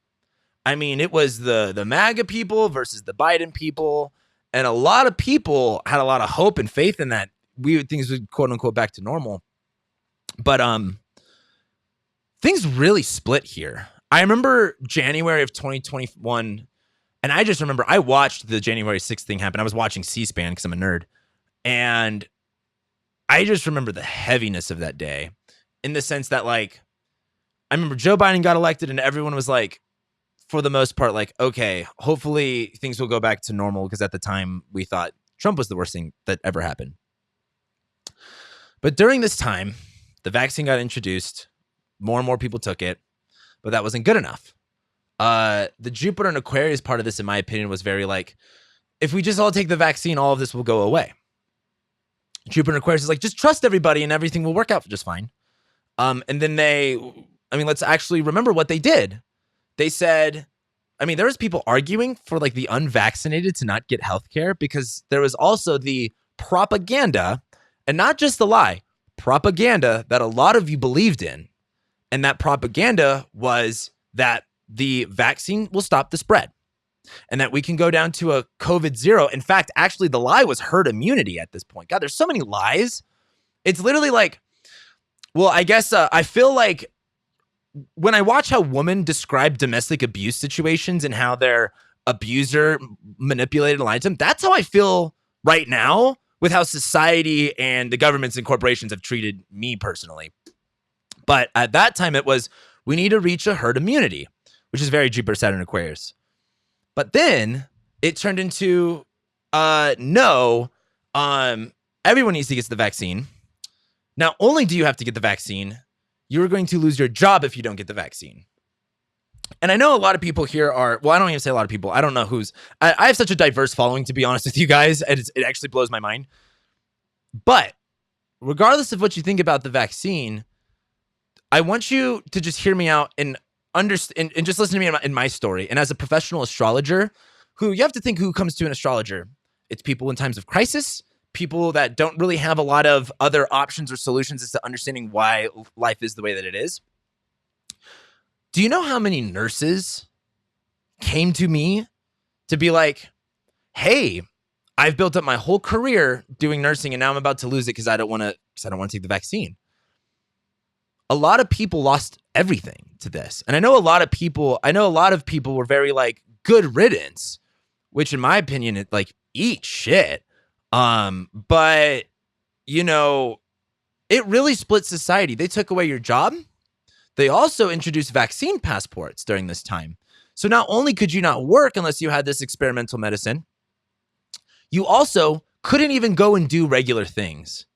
I mean, it was the MAGA people versus the Biden people, and a lot of people had a lot of hope and faith in that things would quote unquote back to normal. But things really split here. I remember January of 2021, and I just remember I watched the January 6th thing happen. I was watching C-SPAN because I'm a nerd, and I just remember the heaviness of that day in the sense that, like, I remember Joe Biden got elected, and everyone was like, for the most part, like, okay, hopefully things will go back to normal, because at the time we thought Trump was the worst thing that ever happened. But during this time, the vaccine got introduced, more and more people took it, but that wasn't good enough. The Jupiter and Aquarius part of this, in my opinion, was very like, if we just all take the vaccine, all of this will go away. Jupiter and Aquarius is like, just trust everybody and everything will work out just fine. And then let's actually remember what they did. They said, there was people arguing for like the unvaccinated to not get healthcare, because there was also the propaganda, and not just the lie, propaganda that a lot of you believed in. And that propaganda was that the vaccine will stop the spread and that we can go down to a COVID zero. In fact, actually, the lie was herd immunity at this point. God, there's so many lies. It's literally like, well, I guess I feel like when I watch how women describe domestic abuse situations and how their abuser manipulated and lied to them, that's how I feel right now with how society and the governments and corporations have treated me personally. But at that time, it was, we need to reach a herd immunity, which is very Jupiter, Saturn, Aquarius. But then it turned into, no, everyone needs to get the vaccine. Not only do you have to get the vaccine, you're going to lose your job if you don't get the vaccine. And I know a lot of people here are, well, I don't even say a lot of people. I don't know I have such a diverse following, to be honest with you guys, and it actually blows my mind. But regardless of what you think about the vaccine, I want you to just hear me out and understand, and just listen to me in my story. And as a professional astrologer, you have to think who comes to an astrologer. It's people in times of crisis, people that don't really have a lot of other options or solutions as to understanding why life is the way that it is. Do you know how many nurses came to me to be like, hey, I've built up my whole career doing nursing and now I'm about to lose it because I don't want to take the vaccine. A lot of people lost everything to this. And I know a lot of people were very like, good riddance, which in my opinion, it like, eat shit. But it really split society. They took away your job. They also introduced vaccine passports during this time. So not only could you not work unless you had this experimental medicine, you also couldn't even go and do regular things.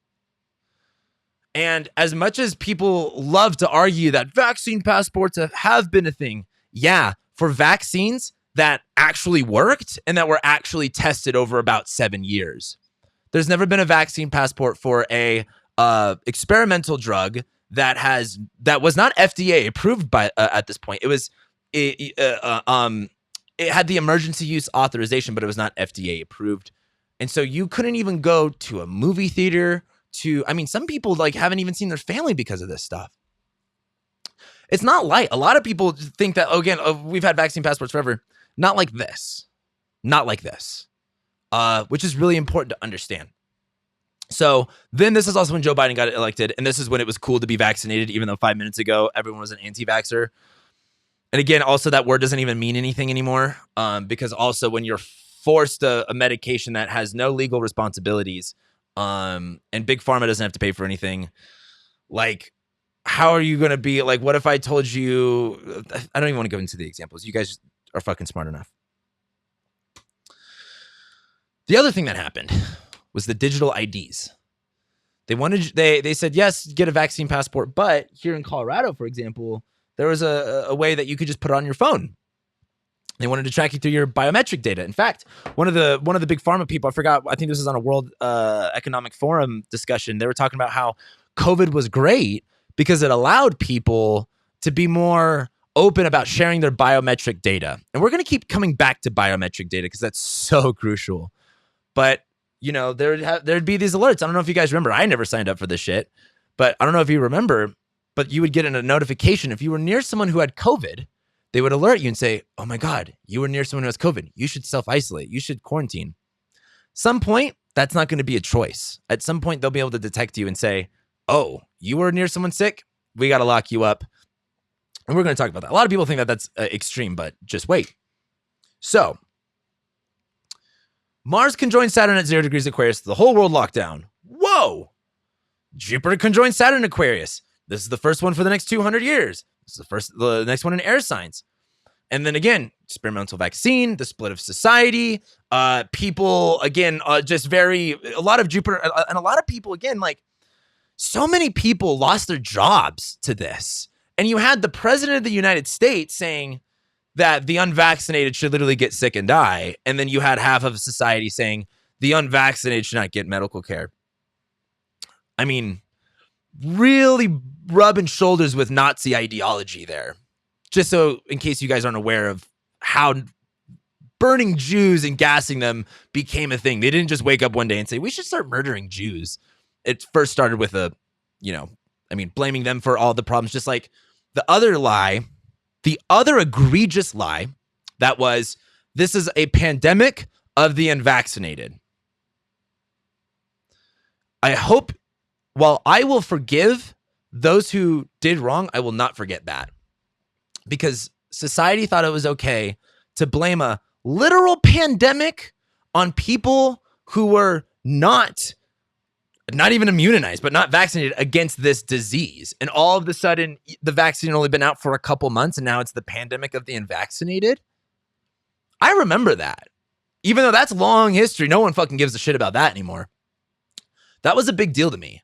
And as much as people love to argue that vaccine passports have been a thing, yeah, for vaccines that actually worked and that were actually tested over about 7 years. There's never been a vaccine passport for a experimental drug that was not FDA approved by at this point. It had the emergency use authorization, but it was not FDA approved. And so you couldn't even go to a movie theater some people like haven't even seen their family because of this stuff. It's not light. A lot of people think that, again, we've had vaccine passports forever. Not like this. Which is really important to understand. So then this is also when Joe Biden got elected. And this is when it was cool to be vaccinated, even though 5 minutes ago, everyone was an anti-vaxxer. And again, also that word doesn't even mean anything anymore. Because also when you're forced a medication that has no legal responsibilities, and Big Pharma doesn't have to pay for anything, like, how are you going to be like, what if I told you, I don't even want to go into the examples. You guys are fucking smart enough. The other thing that happened was the digital IDs. They said, yes, get a vaccine passport. But here in Colorado, for example, there was a way that you could just put it on your phone. They wanted to track you through your biometric data. In fact, one of the big pharma people, I think this was on a World Economic Forum discussion. They were talking about how COVID was great because it allowed people to be more open about sharing their biometric data. And we're going to keep coming back to biometric data because that's so crucial. But, there'd be these alerts. I don't know if you guys remember. I never signed up for this shit. But I don't know if you remember, but you would get a notification if you were near someone who had COVID. They would alert you and say, oh my God, you were near someone who has COVID. You should self-isolate. You should quarantine. Some point, that's not going to be a choice. At some point, they'll be able to detect you and say, oh, you were near someone sick? We got to lock you up. And we're going to talk about that. A lot of people think that that's extreme, but just wait. So, Mars conjoins Saturn at 0 degrees Aquarius. The whole world locked down. Whoa! Jupiter conjoins Saturn Aquarius. This is the first one for the next 200 years. This is the next one in air signs. And then again, experimental vaccine, the split of society, people, again, a lot of Jupiter, and a lot of people, again, like, so many people lost their jobs to this. And you had the president of the United States saying that the unvaccinated should literally get sick and die. And then you had half of society saying the unvaccinated should not get medical care. I mean, really rubbing shoulders with Nazi ideology there. Just so in case you guys aren't aware of how burning Jews and gassing them became a thing. They didn't just wake up one day and say, we should start murdering Jews. It first started with blaming them for all the problems. Just like the other egregious lie that was, this is a pandemic of the unvaccinated. I hope, while I will forgive those who did wrong, I will not forget that. Because society thought it was okay to blame a literal pandemic on people who were not even immunized, but not vaccinated against this disease. And all of a sudden, the vaccine had only been out for a couple months, and now it's the pandemic of the unvaccinated. I remember that. Even though that's long history, no one fucking gives a shit about that anymore. That was a big deal to me.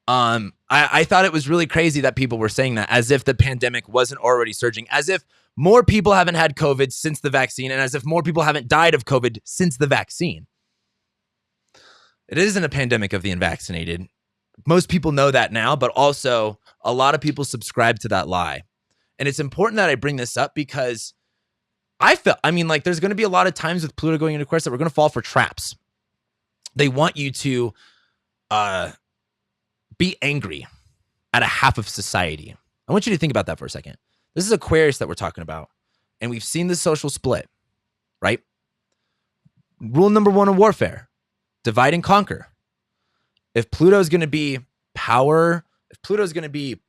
I thought it was really crazy that people were saying that, as if the pandemic wasn't already surging, as if more people haven't had COVID since the vaccine, and as if more people haven't died of COVID since the vaccine. It isn't a pandemic of the unvaccinated. Most people know that now, but also a lot of people subscribe to that lie. And it's important that I bring this up because there's going to be a lot of times with Pluto going into Aquarius that we're going to fall for traps. They want you to be angry at a half of society. I want you to think about that for a second. This is Aquarius that we're talking about. And we've seen the social split, right? Rule number 1 of warfare, divide and conquer. If Pluto is going to be power, if Pluto is going to be,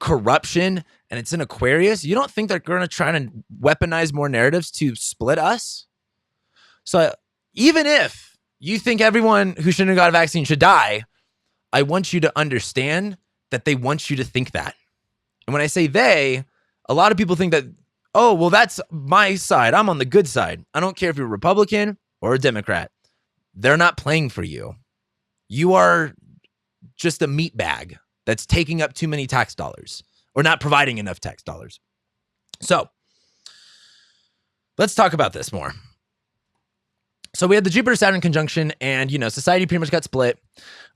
corruption, and it's in Aquarius, you don't think they're going to try to weaponize more narratives to split us? So even if you think everyone who shouldn't have got a vaccine should die, I want you to understand that they want you to think that. And when I say they, a lot of people think that, oh, well, that's my side. I'm on the good side. I don't care if you're a Republican or a Democrat. They're not playing for you. You are just a meat bag that's taking up too many tax dollars or not providing enough tax dollars. So let's talk about this more. So we had the Jupiter-Saturn conjunction, and, society pretty much got split.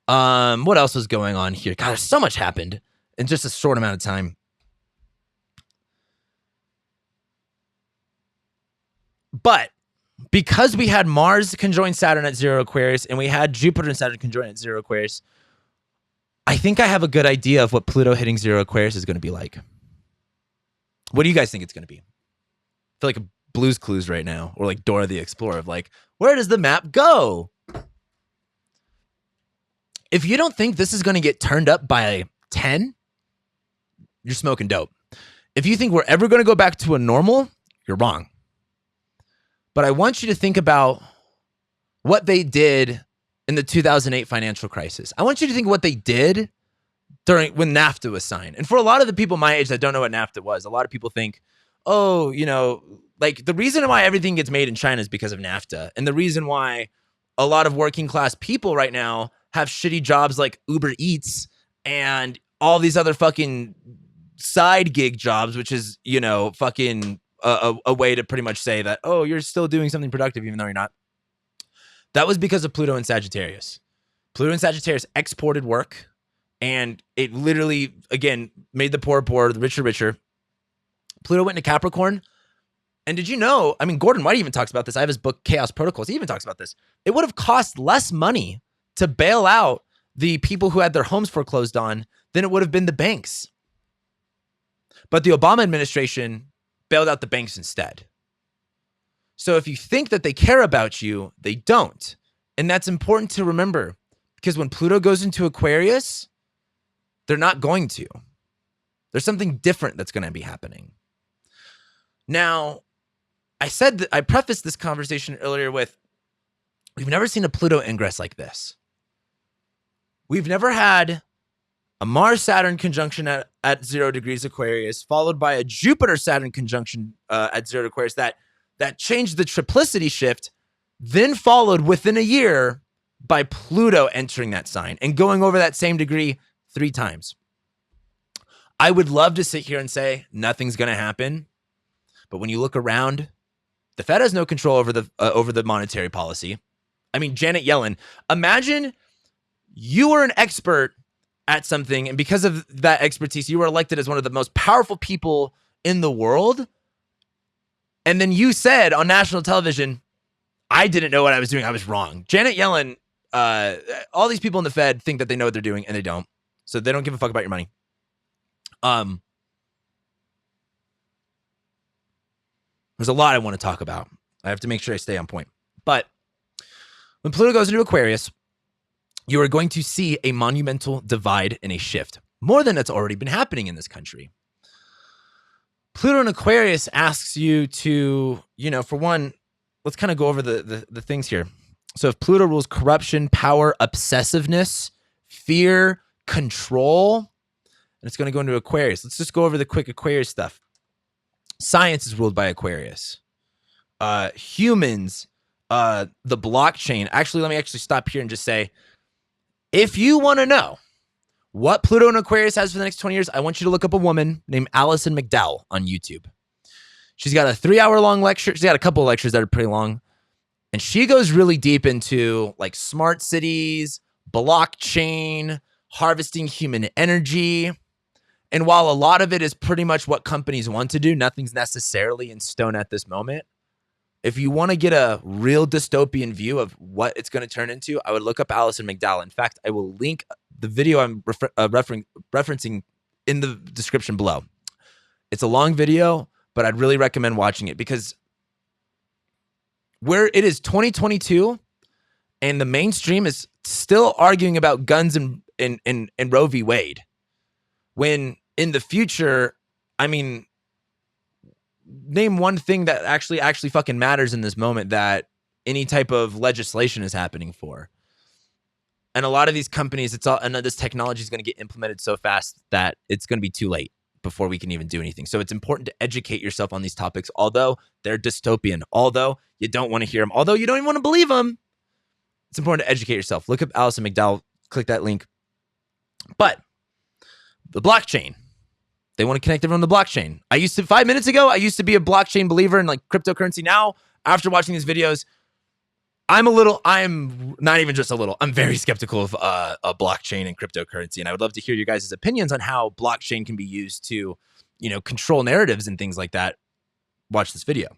What else was going on here? God, so much happened in just a short amount of time. But because we had Mars conjoined Saturn at 0 Aquarius, and we had Jupiter and Saturn conjoined at 0 Aquarius, I think I have a good idea of what Pluto hitting 0 Aquarius is going to be like. What do you guys think it's going to be? I feel like a Blue's Clues right now, or like Dora the Explorer, of like, where does the map go? If you don't think this is going to get turned up by 10, you're smoking dope. If you think we're ever going to go back to a normal, you're wrong. But I want you to think about what they did in the 2008 financial crisis. I want you to think what they did when NAFTA was signed. And for a lot of the people my age that don't know what NAFTA was, a lot of people think, oh, like the reason why everything gets made in China is because of NAFTA. And the reason why a lot of working class people right now have shitty jobs like Uber Eats and all these other fucking side gig jobs, which is, fucking a way to pretty much say that, oh, you're still doing something productive even though you're not. That was because of Pluto and Sagittarius. Pluto and Sagittarius exported work, and it literally, again, made the poor poor, the richer richer. Pluto went into Capricorn. And did you know, Gordon White even talks about this. I have his book, Chaos Protocols. He even talks about this. It would have cost less money to bail out the people who had their homes foreclosed on than it would have been the banks. But the Obama administration bailed out the banks instead. So if you think that they care about you, they don't. And that's important to remember, because when Pluto goes into Aquarius, they're not going to. There's something different that's going to be happening. Now, I said that I prefaced this conversation earlier with, we've never seen a Pluto ingress like this. We've never had a Mars-Saturn conjunction at 0 degrees Aquarius, followed by a Jupiter-Saturn conjunction at 0 Aquarius that changed the triplicity shift, then followed within a year by Pluto entering that sign and going over that same degree 3 times. I would love to sit here and say nothing's going to happen, but when you look around, the Fed has no control over the monetary policy. Janet Yellen, imagine you were an expert at something, and because of that expertise, you were elected as one of the most powerful people in the world. And then you said on national television, I didn't know what I was doing. I was wrong. Janet Yellen, all these people in the Fed think that they know what they're doing, and they don't. So they don't give a fuck about your money. There's a lot I want to talk about. I have to make sure I stay on point. But when Pluto goes into Aquarius, you are going to see a monumental divide and a shift, more than it's already been happening in this country. Pluto in Aquarius asks you to, for one, let's kind of go over the things here. So if Pluto rules corruption, power, obsessiveness, fear, control, and it's going to go into Aquarius. Let's just go over the quick Aquarius stuff. Science is ruled by Aquarius. Humans, the blockchain. Actually, let me stop here and just say, if you want to know what Pluto and Aquarius has for the next 20 years, I want you to look up a woman named Alison McDowell on YouTube. She's got a 3-hour-long lecture. She's got a couple of lectures that are pretty long. And she goes really deep into like smart cities, blockchain, harvesting human energy. And while a lot of it is pretty much what companies want to do, nothing's necessarily in stone at this moment. If you want to get a real dystopian view of what it's going to turn into, I would look up Alison McDowell. In fact, I will link the video I'm referencing in the description below. It's a long video, but I'd really recommend watching it, because where it is 2022 and the mainstream is still arguing about guns and Roe v. Wade, when in the future, name one thing that actually fucking matters in this moment that any type of legislation is happening for. And a lot of these companies, this technology is going to get implemented so fast that it's going to be too late before we can even do anything. So it's important to educate yourself on these topics, although they're dystopian, although you don't want to hear them, although you don't even want to believe them. It's important to educate yourself. Look up Alison McDowell, click that link. But the blockchain, they want to connect everyone to the blockchain. 5 minutes ago, I used to be a blockchain believer in like cryptocurrency. Now, after watching these videos, I'm not even just a little, I'm very skeptical of a blockchain and cryptocurrency. And I would love to hear your guys' opinions on how blockchain can be used to, control narratives and things like that. Watch this video.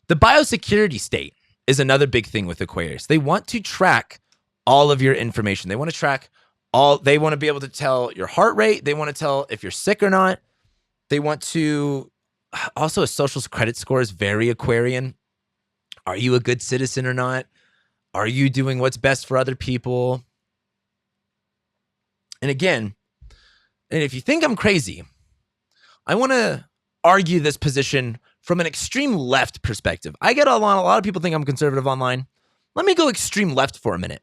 The biosecurity state is another big thing with Aquarius. They want to track all of your information. They want to track they want to be able to tell your heart rate. They want to tell if you're sick or not. They want to, also a social credit score is very Aquarian. Are you a good citizen or not? Are you doing what's best for other people? And again, and if you think I'm crazy, I want to argue this position from an extreme left perspective. I get a lot of people think I'm conservative online. Let me go extreme left for a minute.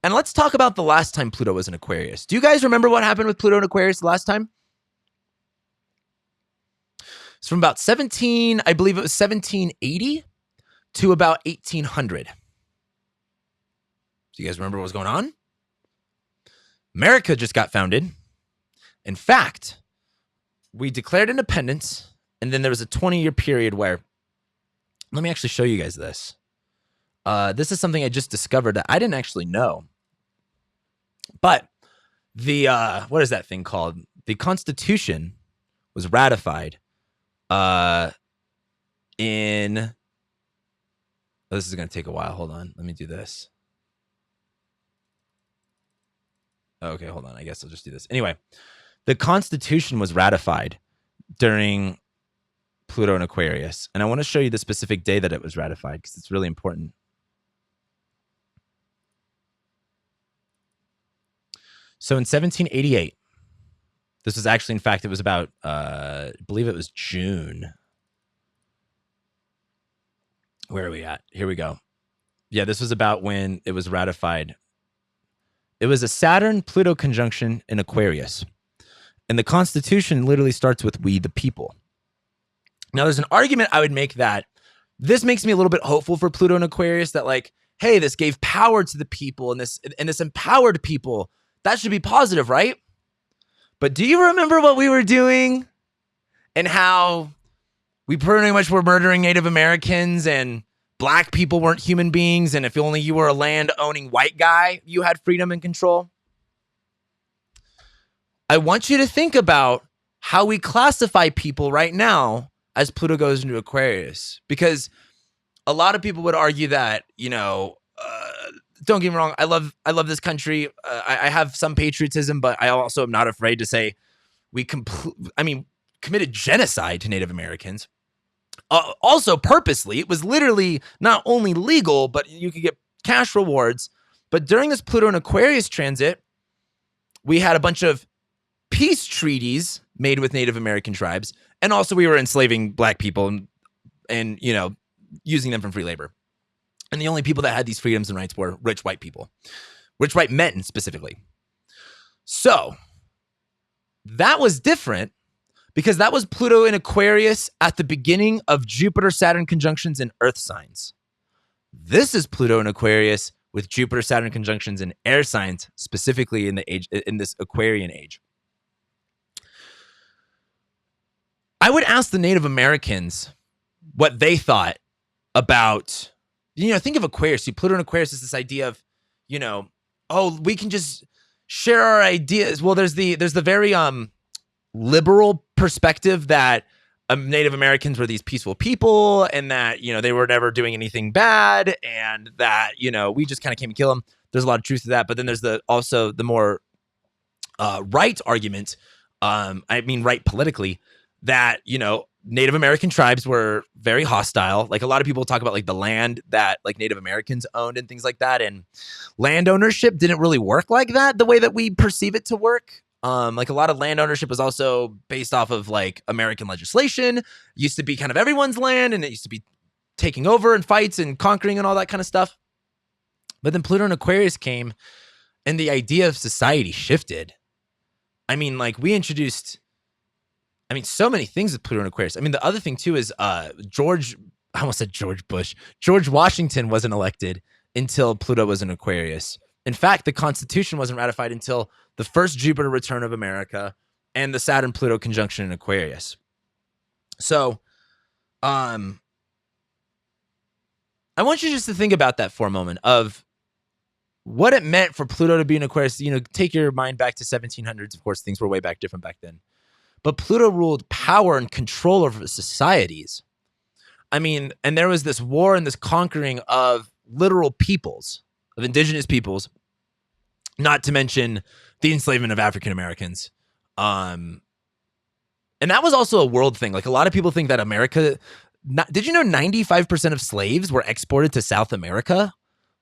And let's talk about the last time Pluto was in Aquarius. Do you guys remember what happened with Pluto in Aquarius the last time? It's from about 1780 to about 1800. Do you guys remember what was going on? America just got founded. In fact, we declared independence, and then there was a 20-year period where, let me actually show you guys this. This is something I just discovered that I didn't actually know. But the, what is that thing called? The Constitution was ratified in, this is going to take a while. Hold on. Let me do this. Okay, hold on. I guess I'll just do this. Anyway, the Constitution was ratified during Pluto and Aquarius. And I want to show you the specific day that it was ratified because it's really important. So in 1788, this was actually, in fact, it was about, I believe it was June. Where are we at? Here we go. Yeah, this was about when it was ratified. It was a Saturn-Pluto conjunction in Aquarius. And the Constitution literally starts with "we the people." Now, there's an argument I would make that this makes me a little bit hopeful for Pluto and Aquarius, that like, hey, this gave power to the people, and this empowered people. That should be positive, right? But do you remember what we were doing and how we pretty much were murdering Native Americans and black people weren't human beings, and if only you were a land-owning white guy, you had freedom and control? I want you to think about how we classify people right now as Pluto goes into Aquarius, because a lot of people would argue that, don't get me wrong, I love this country. I have some patriotism, but I also am not afraid to say we committed genocide to Native Americans. Also purposely. It was literally not only legal, but you could get cash rewards. But during this Pluto and Aquarius transit, we had a bunch of peace treaties made with Native American tribes, and also we were enslaving black people and using them for free labor. And the only people that had these freedoms and rights were rich white people, rich white men specifically. So that was different because that was Pluto in Aquarius at the beginning of Jupiter-Saturn conjunctions in Earth signs. This is Pluto in Aquarius with Jupiter-Saturn conjunctions in air signs, specifically in this Aquarian age. I would ask the Native Americans what they thought about, think of Aquarius. See, Pluto in Aquarius is this idea of, we can just share our ideas. Well, there's the very liberal perspective that Native Americans were these peaceful people, and that they were never doing anything bad, and that we just kind of came to kill them. There's a lot of truth to that, but then there's also the more right argument. Right politically, that Native American tribes were very hostile. Like a lot of people talk about like the land that like Native Americans owned and things like that. And land ownership didn't really work like that, the way that we perceive it to work. Like a lot of land ownership was also based off of like American legislation. It used to be kind of everyone's land, and it used to be taking over and fights and conquering and all that kind of stuff. But then Pluto and Aquarius came, and the idea of society shifted. We introduced so many things with Pluto and Aquarius. The other thing too is George Washington wasn't elected until Pluto was in Aquarius. In fact, the Constitution wasn't ratified until the first Jupiter return of America and the Saturn-Pluto conjunction in Aquarius. So, I want you just to think about that for a moment of what it meant for Pluto to be in Aquarius. Take your mind back to 1700s. Of course, things were way back different back then. But Pluto ruled power and control over societies. I mean, and there was this war and this conquering of literal peoples, of indigenous peoples, not to mention the enslavement of African Americans. And that was also a world thing. Like, a lot of people think that America, did you know 95% of slaves were exported to South America?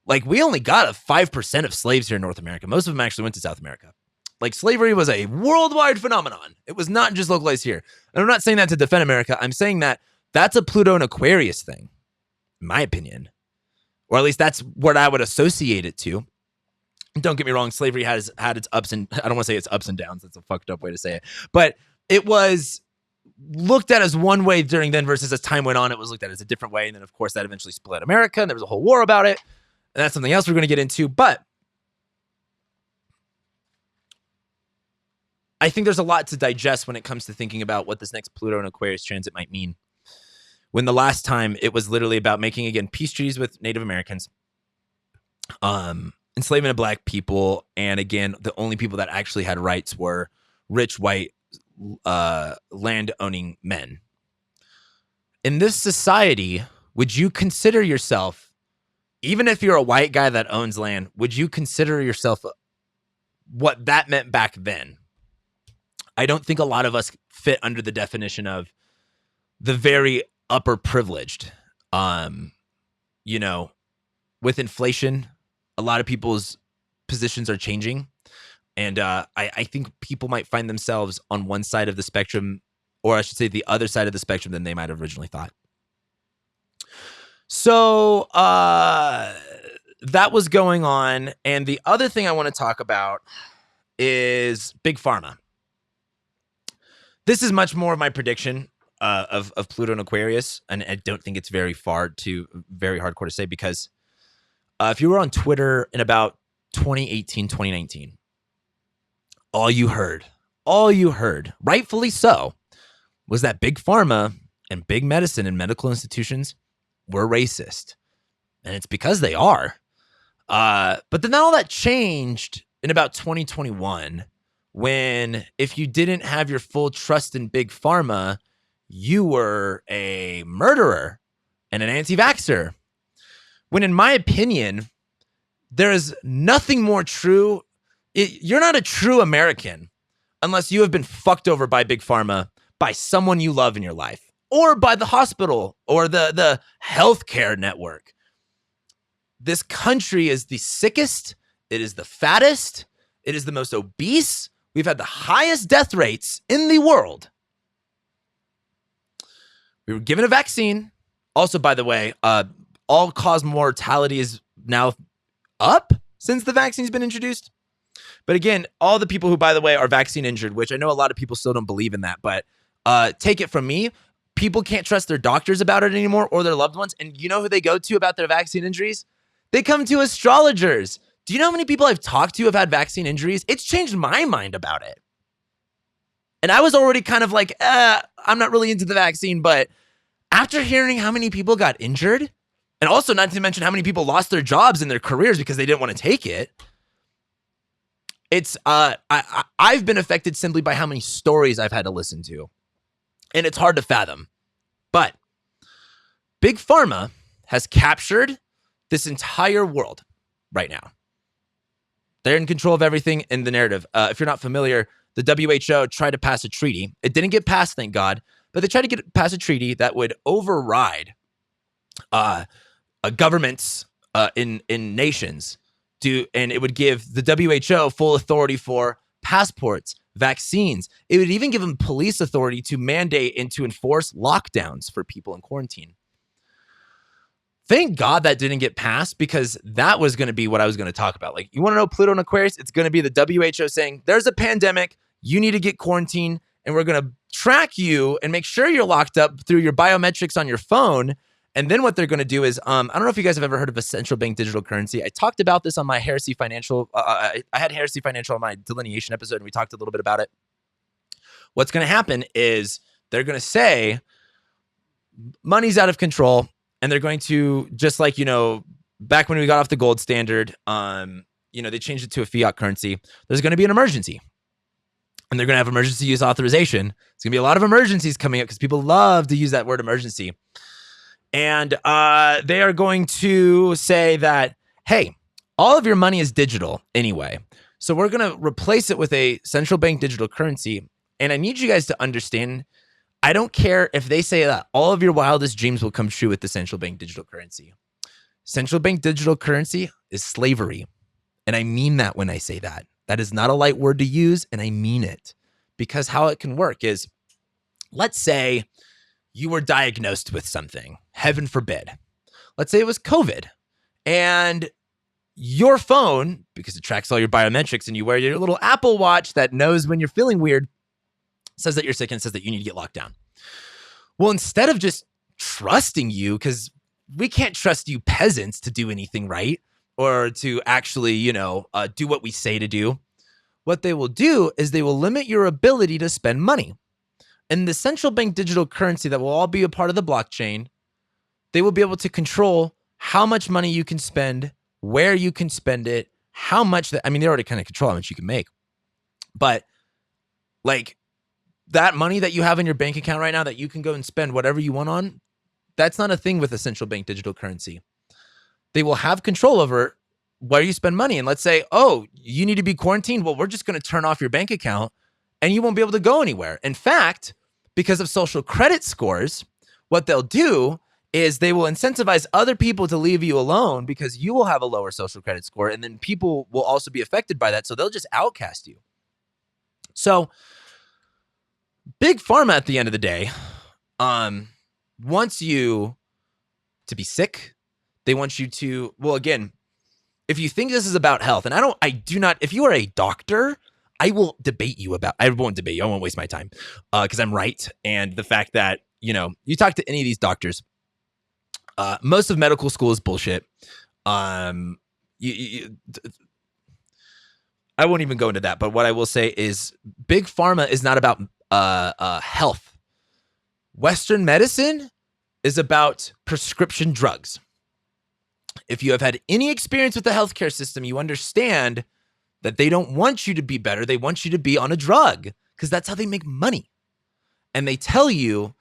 Like, we only got 5% of slaves here in North America. Most of them actually went to South America. Like, slavery was a worldwide phenomenon. It was not just localized here. And I'm not saying that to defend America. I'm saying that that's a Pluto and Aquarius thing, in my opinion. Or at least that's what I would associate it to. Don't get me wrong, slavery has had its ups and, I don't want to say it's ups and downs. That's a fucked up way to say it. But it was looked at as one way during then, versus as time went on, it was looked at as a different way. And then, of course, that eventually split America, and there was a whole war about it. And that's something else we're going to get into. But I think there's a lot to digest when it comes to thinking about what this next Pluto and Aquarius transit might mean. When the last time it was literally about making, again, peace treaties with Native Americans, enslavement of black people, and again, the only people that actually had rights were rich, white, land-owning men. In this society, would you consider yourself, even if you're a white guy that owns land, would you consider yourself what that meant back then? I don't think a lot of us fit under the definition of the very upper privileged. With inflation, a lot of people's positions are changing. And I think people might find themselves on one side of the spectrum, or I should say the other side of the spectrum than they might have originally thought. So that was going on. And the other thing I want to talk about is Big Pharma. This is much more of my prediction of Pluto and Aquarius, and I don't think it's very hardcore to say, because if you were on Twitter in about 2018, 2019, all you heard, rightfully so, was that Big Pharma and big medicine and medical institutions were racist. And it's because they are. But then all that changed in about 2021, when if you didn't have your full trust in Big Pharma, you were a murderer and an anti-vaxxer. When in my opinion, there is nothing more true. You're not a true American unless you have been fucked over by Big Pharma, by someone you love in your life, or by the hospital or the healthcare network. This country is the sickest. It is the fattest. It is the most obese. We've had the highest death rates in the world. We were given a vaccine. Also, by the way, all-cause mortality is now up since the vaccine's been introduced. But again, all the people who, by the way, are vaccine injured, which I know a lot of people still don't believe in that, but take it from me, people can't trust their doctors about it anymore, or their loved ones. And you know who they go to about their vaccine injuries? They come to astrologers. Do you know how many people I've talked to have had vaccine injuries? It's changed my mind about it. And I was already kind of like, I'm not really into the vaccine, but after hearing how many people got injured, and also not to mention how many people lost their jobs and their careers because they didn't want to take it, it's I've been affected simply by how many stories I've had to listen to. And it's hard to fathom. But Big Pharma has captured this entire world right now. They're in control of everything in the narrative. If you're not familiar, the WHO tried to pass a treaty. It didn't get passed, thank God, but they tried to get past a treaty that would override governments in nations, and it would give the WHO full authority for passports, vaccines. It would even give them police authority to mandate and to enforce lockdowns for people in quarantine. Thank God that didn't get passed, because that was going to be what I was going to talk about. Like, you want to know Pluto and Aquarius? It's going to be the WHO saying, there's a pandemic, you need to get quarantined, and we're going to track you and make sure you're locked up through your biometrics on your phone. And then what they're going to do is, I don't know if you guys have ever heard of a central bank digital currency. I talked about this on my Heresy Financial. I had Heresy Financial on my Delineation episode, and we talked a little bit about it. What's going to happen is they're going to say money's out of control, and they're going to, just like, back when we got off the gold standard, they changed it to a fiat currency. There's going to be an emergency, and they're going to have emergency use authorization. It's going to be a lot of emergencies coming up because people love to use that word emergency. And they are going to say that, hey, all of your money is digital anyway. So we're going to replace it with a central bank digital currency. And I need you guys to understand, I don't care if they say that all of your wildest dreams will come true with the central bank digital currency. Central bank digital currency is slavery. And I mean that when I say that. That is not a light word to use, and I mean it. Because how it can work is, let's say you were diagnosed with something, heaven forbid. Let's say it was COVID, and your phone, because it tracks all your biometrics and you wear your little Apple Watch that knows when you're feeling weird, says that you're sick and says that you need to get locked down. Well, instead of just trusting you, because we can't trust you peasants to do anything right or to actually, do what we say to do. What they will do is they will limit your ability to spend money. And the central bank digital currency that will all be a part of the blockchain, they will be able to control how much money you can spend, where you can spend it, how much they already kind of control how much you can make. But like that money that you have in your bank account right now that you can go and spend whatever you want on, that's not a thing with a central bank digital currency. They will have control over where you spend money. And let's say, oh, you need to be quarantined. Well, we're just going to turn off your bank account and you won't be able to go anywhere. In fact, because of social credit scores, what they'll do is they will incentivize other people to leave you alone because you will have a lower social credit score. And then people will also be affected by that. So they'll just outcast you. So big pharma at the end of the day wants you to be sick. They want you to, well, again, if you think this is about health, and I do not, if you are a doctor, I will debate you about, I won't debate you. I won't waste my time because I'm right. And the fact that, you talk to any of these doctors, most of medical school is bullshit. I won't even go into that. But what I will say is big pharma is not about health. Western medicine is about prescription drugs. If you have had any experience with the healthcare system, you understand that they don't want you to be better. They want you to be on a drug because that's how they make money. And they tell you,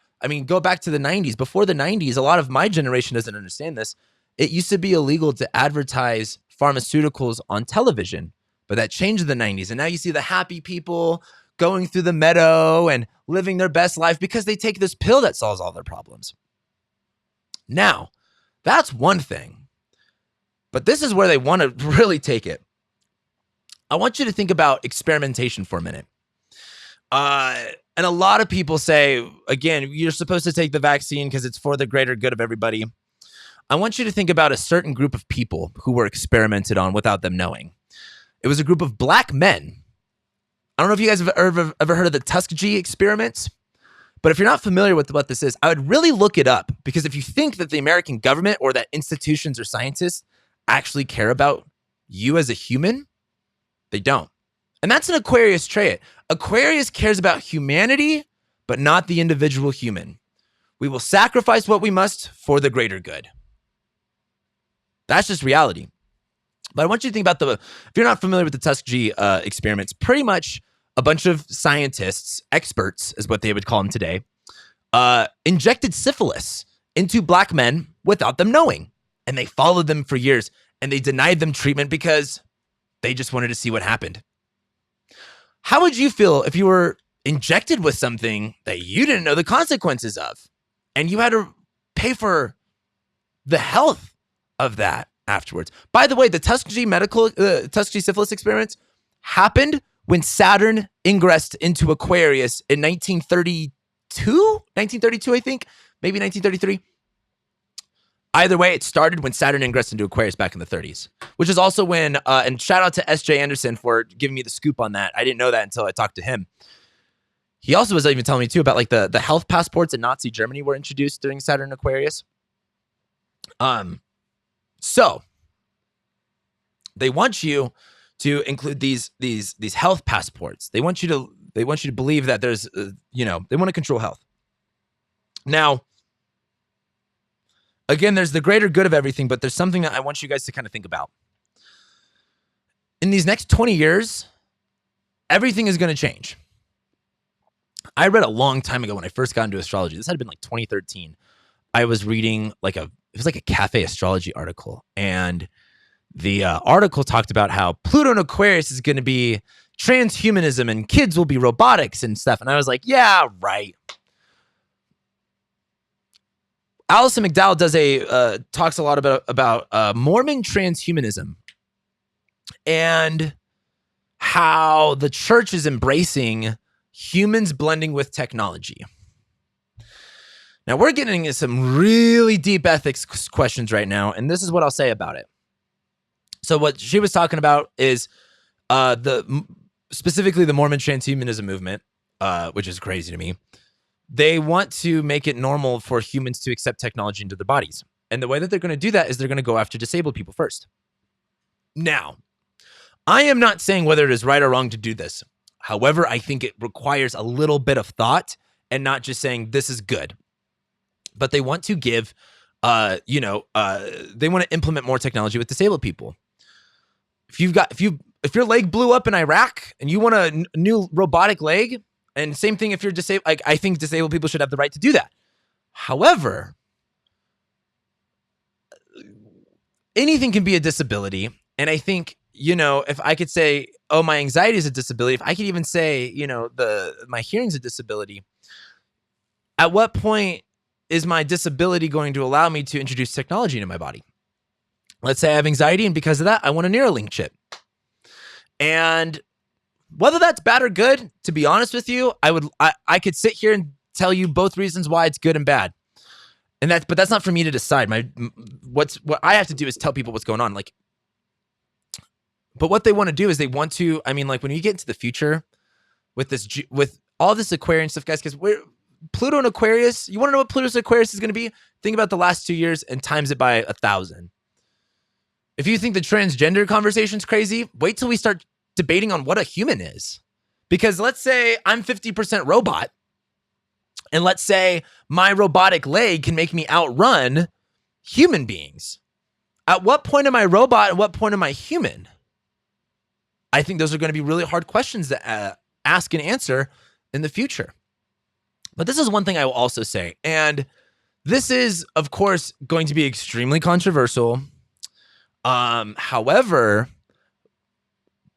go back to the 90s. Before the 90s, a lot of my generation doesn't understand this. It used to be illegal to advertise pharmaceuticals on television, but that changed in the 90s. And now you see the happy people going through the meadow and living their best life because they take this pill that solves all their problems. Now, that's one thing. But this is where they want to really take it. I want you to think about experimentation for a minute. And a lot of people say, again, you're supposed to take the vaccine because it's for the greater good of everybody. I want you to think about a certain group of people who were experimented on without them knowing. It was a group of black men. I don't know if you guys have ever heard of the Tuskegee experiments, but if you're not familiar with what this is, I would really look it up because if you think that the American government or that institutions or scientists actually care about you as a human, they don't. And that's an Aquarius trait. Aquarius cares about humanity, but not the individual human. We will sacrifice what we must for the greater good. That's just reality. But I want you to think about if you're not familiar with the Tuskegee experiments, pretty much a bunch of scientists, experts is what they would call them today, injected syphilis into black men without them knowing. And they followed them for years and they denied them treatment because they just wanted to see what happened. How would you feel if you were injected with something that you didn't know the consequences of and you had to pay for the health of that afterwards? By the way, the Tuskegee syphilis experiments happened when Saturn ingressed into Aquarius in 1932, I think, maybe 1933. Either way, it started when Saturn ingressed into Aquarius back in the 30s, which is also when, and shout out to S.J. Anderson for giving me the scoop on that. I didn't know that until I talked to him. He also was even telling me too about like the health passports in Nazi Germany were introduced during Saturn Aquarius. So they want you to include these health passports. They want you to believe that there's they want to control health. Now, again, there's the greater good of everything, but there's something that I want you guys to kind of think about. In these next 20 years, everything is going to change. I read a long time ago when I first got into astrology. This had been like 2013. I was reading it was like a cafe astrology article, and the article talked about how Pluto and Aquarius is going to be transhumanism and kids will be robotics and stuff. And I was like, yeah, right. Alison McDowell talks a lot about Mormon transhumanism and how the church is embracing humans blending with technology. Now, we're getting into some really deep ethics questions right now, and this is what I'll say about it. So what she was talking about is specifically the Mormon transhumanism movement, which is crazy to me. They want to make it normal for humans to accept technology into their bodies. And the way that they're going to do that is they're going to go after disabled people first. Now, I am not saying whether it is right or wrong to do this. However, I think it requires a little bit of thought and not just saying this is good. But they want to give, they want to implement more technology with disabled people. If your leg blew up in Iraq and you want a new robotic leg, and same thing if you're disabled, I think disabled people should have the right to do that. However, anything can be a disability. And I think, if I could say, oh, my anxiety is a disability, if I could even say, my hearing's a disability, at what point is my disability going to allow me to introduce technology into my body? Let's say I have anxiety, and because of that, I want a Neuralink chip. And whether that's bad or good, to be honest with you, I could sit here and tell you both reasons why it's good and bad. But that's not for me to decide. What I have to do is tell people what's going on. But what they want to do is they want to, when you get into the future with all this Aquarian stuff, guys, because Pluto and Aquarius, you want to know what Pluto's Aquarius is going to be? Think about the last 2 years and times it by 1,000. If you think the transgender conversation's crazy, wait till we start debating on what a human is. Because let's say I'm 50% robot, and let's say my robotic leg can make me outrun human beings. At what point am I robot and what point am I human? I think those are going to be really hard questions to ask and answer in the future. But this is one thing I will also say, and this is, of course, going to be extremely controversial. However,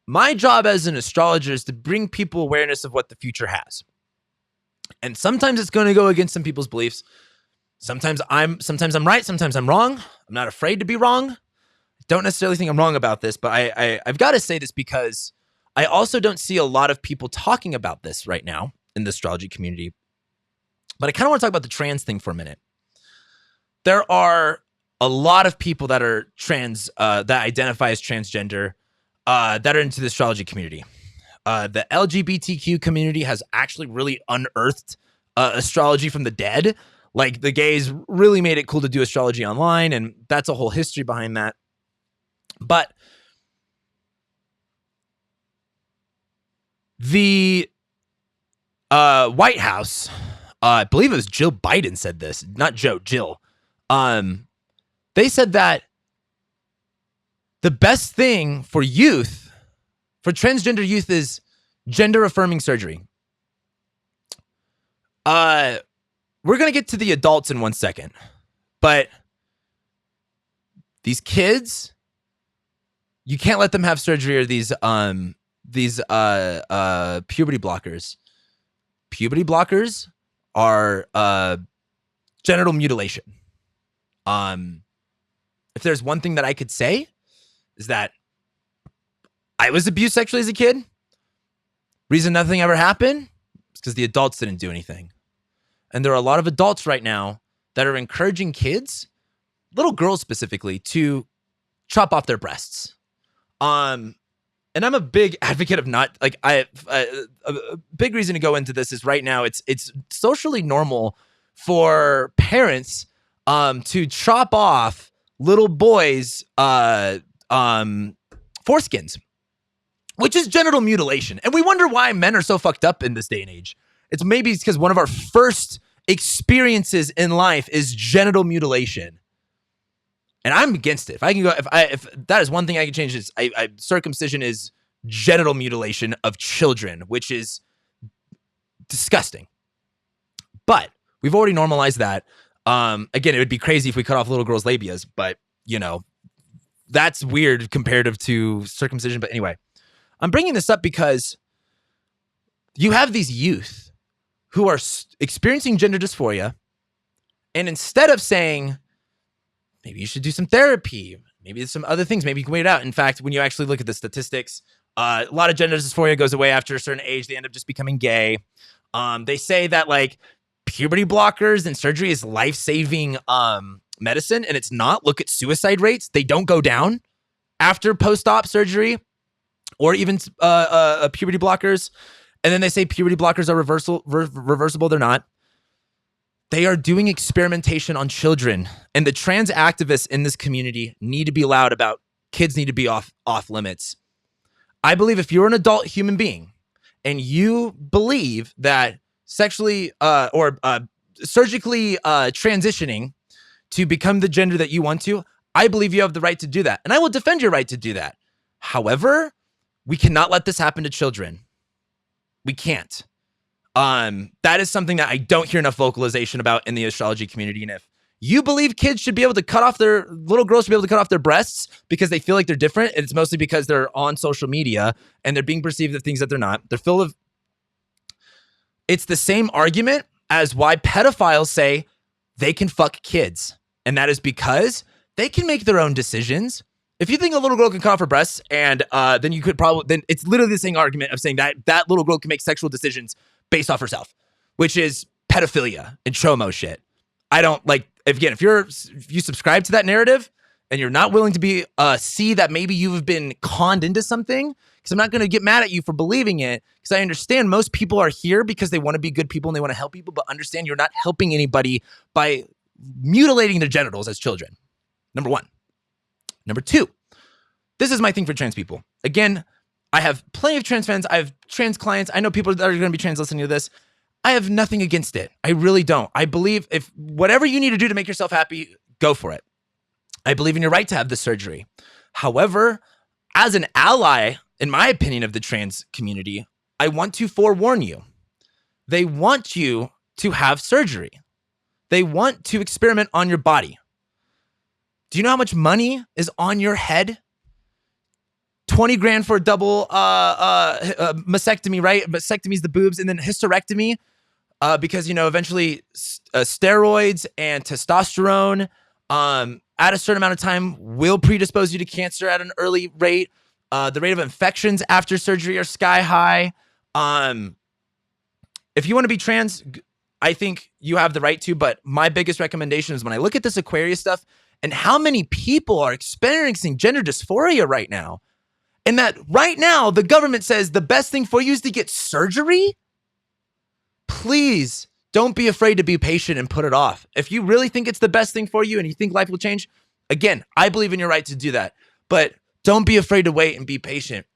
my job as an astrologer is to bring people awareness of what the future has. And sometimes it's going to go against some people's beliefs. Sometimes I'm right, sometimes I'm wrong. I'm not afraid to be wrong. Don't necessarily think I'm wrong about this, but I've got to say this because I also don't see a lot of people talking about this right now in the astrology community. But I kind of want to talk about the trans thing for a minute. There are a lot of people that are trans, that identify as transgender, that are into the astrology community. The LGBTQ community has actually really unearthed astrology from the dead. Like, the gays really made it cool to do astrology online, and that's a whole history behind that. But the White House, I believe it was Jill Biden said this, not Joe, Jill. They said that the best thing for youth, for transgender youth, is gender affirming surgery. We're going to get to the adults in 1 second, but these kids, you can't let them have surgery or these puberty blockers. Puberty blockers are genital mutilation. If there's one thing that I could say is that I was abused sexually as a kid. Reason nothing ever happened is because the adults didn't do anything. And there are a lot of adults right now that are encouraging kids, little girls specifically, to chop off their breasts. And I'm a big advocate of not, like, a big reason to go into this is right now it's socially normal for parents to chop off little boys' foreskins, which is genital mutilation. And we wonder why men are so fucked up in this day and age. It's maybe because one of our first experiences in life is genital mutilation. And I'm against it. If I can go, if that is one thing I can change, is circumcision is genital mutilation of children, which is disgusting. But we've already normalized that. Again, it would be crazy if we cut off little girls' labias, but you know, that's weird comparative to circumcision. But anyway, I'm bringing this up because you have these youth who are experiencing gender dysphoria, and instead of saying, maybe you should do some therapy, maybe there's some other things, maybe you can wait it out. In fact, when you actually look at the statistics, a lot of gender dysphoria goes away after a certain age. They end up just becoming gay. They say that like puberty blockers and surgery is life-saving medicine, and it's not. Look at suicide rates. They don't go down after post-op surgery or even puberty blockers. And then they say puberty blockers are reversible. They're not. They are doing experimentation on children, and the trans activists in this community need to be loud about kids need to be off limits. I believe if you're an adult human being and you believe that sexually or surgically transitioning to become the gender that you want to, I believe you have the right to do that. And I will defend your right to do that. However, we cannot let this happen to children. We can't. That is something that I don't hear enough vocalization about in the astrology community. And if you believe kids should be able to little girls should be able to cut off their breasts because they feel like they're different, it's mostly because they're on social media and they're being perceived as things that they're not. They're full of. It's the same argument as why pedophiles say they can fuck kids. And that is because they can make their own decisions. If you think a little girl can cut off her breasts, and then you could then it's literally the same argument of saying that little girl can make sexual decisions based off herself, which is pedophilia and chomo shit. I don't like, again, if you subscribe to that narrative and you're not willing to see that maybe you've been conned into something, because I'm not going to get mad at you for believing it, because I understand most people are here because they want to be good people and they want to help people, but understand you're not helping anybody by mutilating their genitals as children. Number one. Number two, this is my thing for trans people. Again, I have plenty of trans fans. I have trans clients. I know people that are going to be trans listening to this. I have nothing against it. I really don't. I believe if whatever you need to do to make yourself happy, go for it. I believe in your right to have the surgery. However, as an ally, in my opinion, of the trans community, I want to forewarn you. They want you to have surgery. They want to experiment on your body. Do you know how much money is on your head? 20 grand for a double mastectomy, right? Mastectomy is the boobs, and then hysterectomy, because, you know, eventually steroids and testosterone at a certain amount of time will predispose you to cancer at an early rate. The rate of infections after surgery are sky high. If you want to be trans, I think you have the right to, but my biggest recommendation is when I look at this Aquarius stuff and how many people are experiencing gender dysphoria right now, and that right now the government says the best thing for you is to get surgery. Please don't be afraid to be patient and put it off. If you really think it's the best thing for you and you think life will change, again, I believe in your right to do that, but don't be afraid to wait and be patient.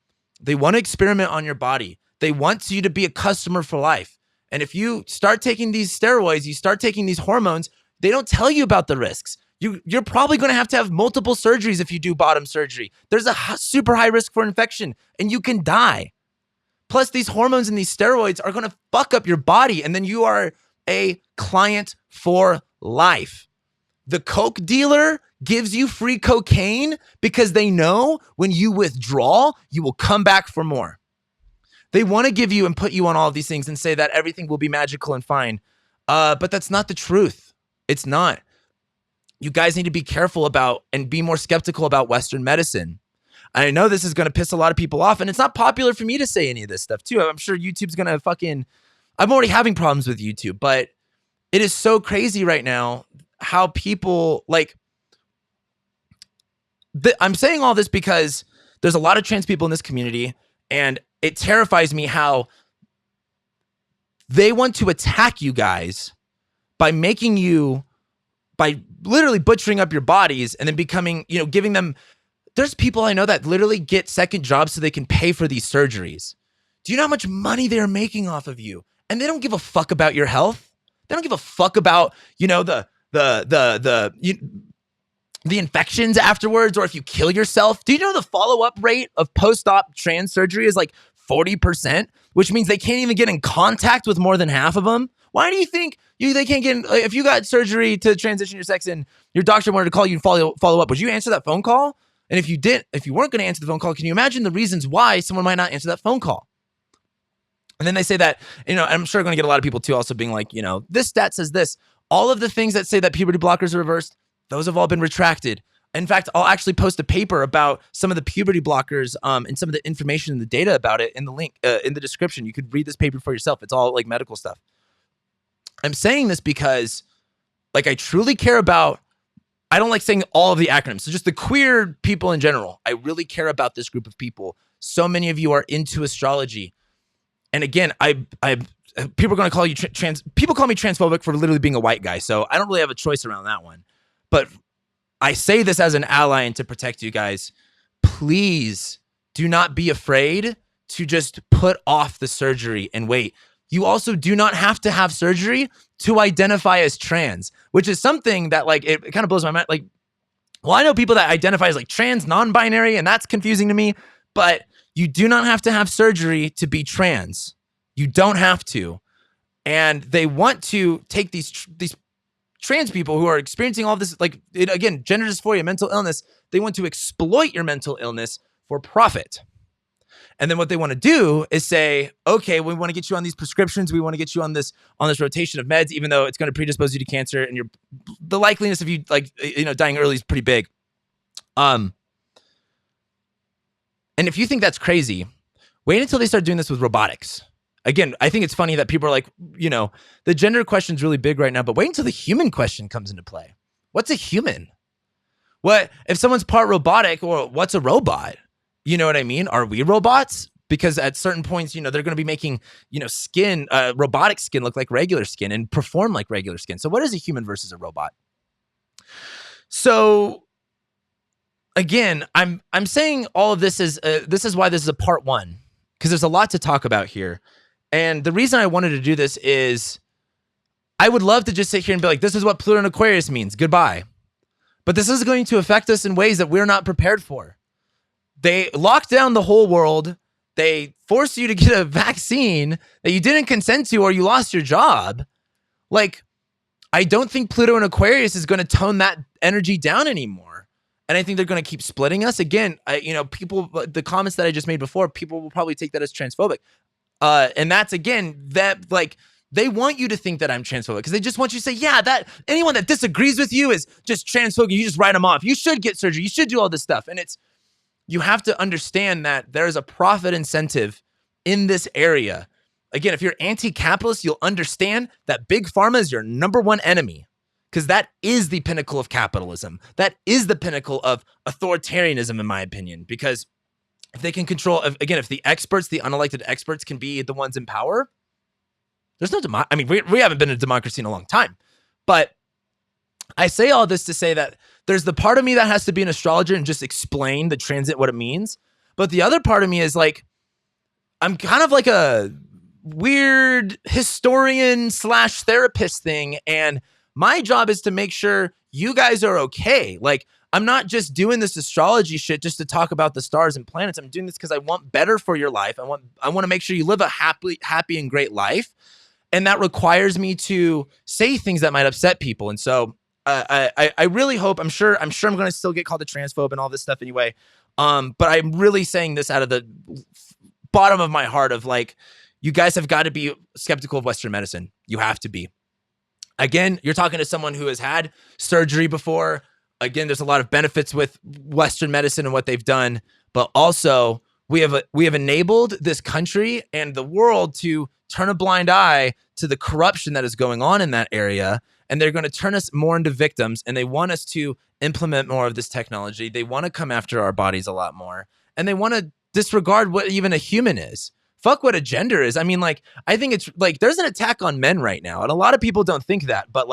They want to experiment on your body. They want you to be a customer for life. And if you start taking these steroids, you start taking these hormones, they don't tell you about the risks. You're probably going to have multiple surgeries if you do bottom surgery. There's a super high risk for infection, and you can die. Plus, these hormones and these steroids are going to fuck up your body, and then you are a client for life. The coke dealer gives you free cocaine because they know when you withdraw, you will come back for more. They want to give you and put you on all of these things and say that everything will be magical and fine. But that's not the truth. It's not. You guys need to be careful about and be more skeptical about Western medicine. I know this is going to piss a lot of people off, and it's not popular for me to say any of this stuff too. I'm sure YouTube's going to I'm already having problems with YouTube, but it is so crazy right now how people I'm saying all this because there's a lot of trans people in this community, and it terrifies me how they want to attack you guys by making you by literally butchering up your bodies and then becoming, giving them. There's people I know that literally get second jobs so they can pay for these surgeries. Do you know how much money they're making off of you? And they don't give a fuck about your health. They don't give a fuck about, the infections afterwards, or if you kill yourself. Do you know the follow-up rate of post-op trans surgery is like 40%, which means they can't even get in contact with more than half of them? Why do you think they can't get in? If you got surgery to transition your sex and your doctor wanted to call you and follow up, would you answer that phone call? And if you weren't going to answer the phone call, can you imagine the reasons why someone might not answer that phone call? And then they say that, I'm sure going to get a lot of people too also being like, this stat says this. All of the things that say that puberty blockers are reversed, those have all been retracted. In fact, I'll actually post a paper about some of the puberty blockers and some of the information and the data about it in the link in the description. You could read this paper for yourself. It's all like medical stuff. I'm saying this because I truly care about, I don't like saying all of the acronyms. So just the queer people in general. I really care about this group of people. So many of you are into astrology. And again, people are going to call you people call me transphobic for literally being a white guy. So I don't really have a choice around that one. But I say this as an ally and to protect you guys. Please do not be afraid to just put off the surgery and wait. You also do not have to have surgery to identify as trans, which is something that it kind of blows my mind. I know people that identify as trans, non-binary, and that's confusing to me, but you do not have to have surgery to be trans. You don't have to. And they want to take these trans people who are experiencing all this, again, gender dysphoria, mental illness, they want to exploit your mental illness for profit. And then what they want to do is say, okay, we want to get you on these prescriptions. We want to get you on this rotation of meds, even though it's going to predispose you to cancer, and the likeliness of you dying early is pretty big. And if you think that's crazy, wait until they start doing this with robotics. Again, I think it's funny that people are like, the gender question is really big right now, but wait until the human question comes into play. What's a human? What if someone's part robotic, or what's a robot? You know what I mean? Are we robots? Because at certain points, they're going to be making, skin, robotic skin look like regular skin and perform like regular skin. So what is a human versus a robot? So again, I'm saying all of this is why this is a part one, because there's a lot to talk about here. And the reason I wanted to do this is I would love to just sit here and be like, this is what Pluto and Aquarius means. Goodbye. But this is going to affect us in ways that we're not prepared for. They lock down the whole world. They force you to get a vaccine that you didn't consent to, or you lost your job. I don't think Pluto and Aquarius is going to tone that energy down anymore. And I think they're going to keep splitting us. Again, people, the comments that I just made before, people will probably take that as transphobic. And that's, again, that they want you to think that I'm transphobic because they just want you to say, yeah, that anyone that disagrees with you is just transphobic. You just write them off. You should get surgery. You should do all this stuff. And you have to understand that there is a profit incentive in this area. Again, if you're anti-capitalist, you'll understand that big pharma is your number one enemy, because that is the pinnacle of capitalism. That is the pinnacle of authoritarianism, in my opinion, because if they can control, again, if the experts, the unelected experts can be the ones in power, there's no we haven't been in a democracy in a long time. But I say all this to say that there's the part of me that has to be an astrologer and just explain the transit, what it means. But the other part of me is I'm kind of like a weird historian / therapist thing. And my job is to make sure you guys are okay. I'm not just doing this astrology shit just to talk about the stars and planets. I'm doing this because I want better for your life. I want to make sure you live a happy and great life. And that requires me to say things that might upset people. And so I really hope, I'm sure I'm going to still get called a transphobe and all this stuff anyway. But I'm really saying this out of the bottom of my heart of you guys have got to be skeptical of Western medicine. You have to be. Again, you're talking to someone who has had surgery before. Again, there's a lot of benefits with Western medicine and what they've done, but also we have enabled this country and the world to turn a blind eye to the corruption that is going on in that area. And they're going to turn us more into victims, and they want us to implement more of this technology. They want to come after our bodies a lot more, and they want to disregard what even a human is. Fuck what a gender is. I think it's there's an attack on men right now, and a lot of people don't think that, but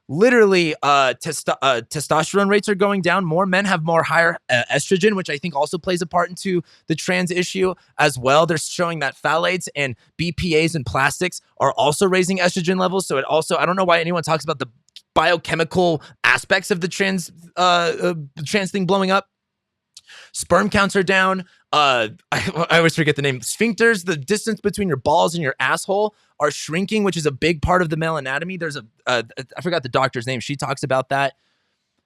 literally testosterone rates are going down. More men have more higher estrogen, which I think also plays a part into the trans issue as well. They're showing that phthalates and BPAs and plastics are also raising estrogen levels. So it also, I don't know why anyone talks about the biochemical aspects of the trans thing blowing up. Sperm counts are down. I always forget the name. Sphincters, the distance between your balls and your asshole, are shrinking, which is a big part of the male anatomy. There's I forgot the doctor's name. She talks about that.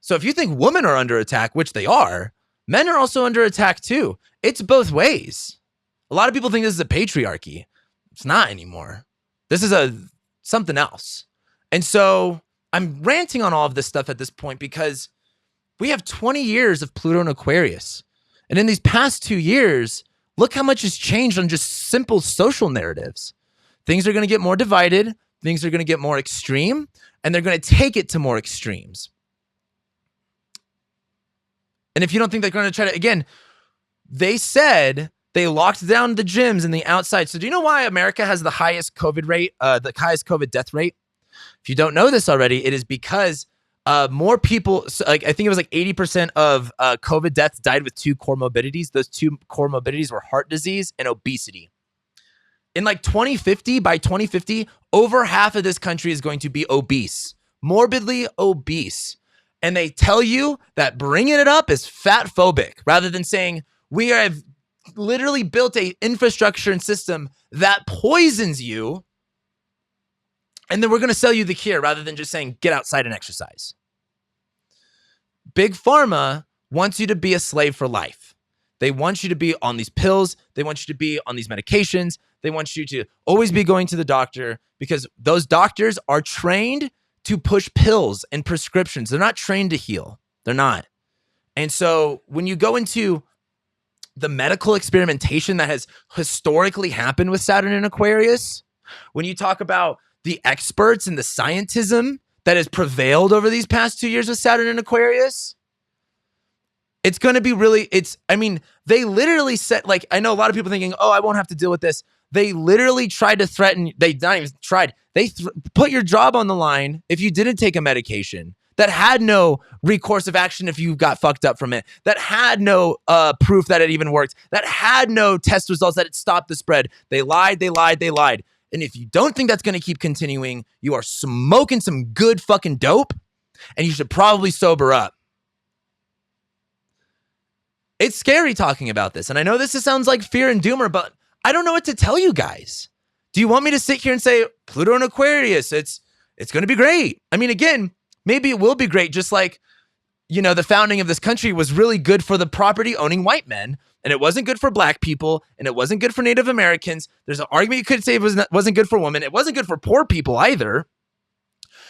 So if you think women are under attack, which they are, men are also under attack too. It's both ways. A lot of people think this is a patriarchy. It's not anymore. This is something else. And so I'm ranting on all of this stuff at this point because we have 20 years of Pluto and Aquarius. And in these past 2 years, look how much has changed on just simple social narratives. Things are going to get more divided. Things are going to get more extreme. And they're going to take it to more extremes. And if you don't think they're going to try to, again, they said they locked down the gyms and the outside. So do you know why America has the highest COVID rate, the highest COVID death rate? If you don't know this already, it is because more people, so I think it was 80% of COVID deaths died with 2 comorbidities. Those 2 comorbidities were heart disease and obesity. In by 2050, over half of this country is going to be obese, morbidly obese. And they tell you that bringing it up is fat phobic, rather than saying we have literally built a infrastructure and system that poisons you. And then we're going to sell you the cure rather than just saying, get outside and exercise. Big Pharma wants you to be a slave for life. They want you to be on these pills. They want you to be on these medications. They want you to always be going to the doctor because those doctors are trained to push pills and prescriptions. They're not trained to heal. They're not. And so when you go into the medical experimentation that has historically happened with Saturn and Aquarius, when you talk about the experts and the scientism that has prevailed over these past 2 years with Saturn and Aquarius, it's going to be really, they literally said, I know a lot of people thinking, oh, I won't have to deal with this. They literally tried to threaten, they not even tried, they put your job on the line if you didn't take a medication that had no recourse of action if you got fucked up from it, that had no proof that it even worked, that had no test results that it stopped the spread. They lied. And if you don't think that's going to keep continuing, you are smoking some good fucking dope and you should probably sober up. It's scary talking about this. And I know this sounds like fear and doomer, but I don't know what to tell you guys. Do you want me to sit here and say Pluto and Aquarius, it's going to be great? I mean, again, maybe it will be great. Just like, the founding of this country was really good for the property owning white men. And it wasn't good for black people, and it wasn't good for Native Americans. There's an argument you could say it wasn't good for women. It wasn't good for poor people either.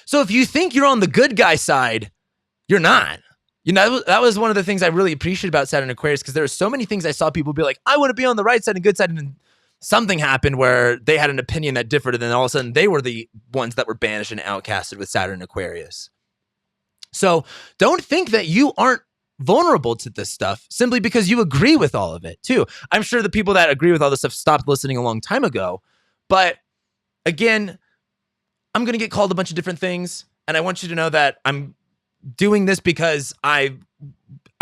So if you think you're on the good guy side, you're not. That was one of the things I really appreciate about Saturn and Aquarius, because there are so many things I saw people be like, I want to be on the right side and good side, and then something happened where they had an opinion that differed, and then all of a sudden they were the ones that were banished and outcasted with Saturn and Aquarius. So don't think that you aren't vulnerable to this stuff simply because you agree with all of it too. I'm sure the people that agree with all this stuff stopped listening a long time ago. But again, I'm going to get called a bunch of different things. And I want you to know that I'm doing this because I'm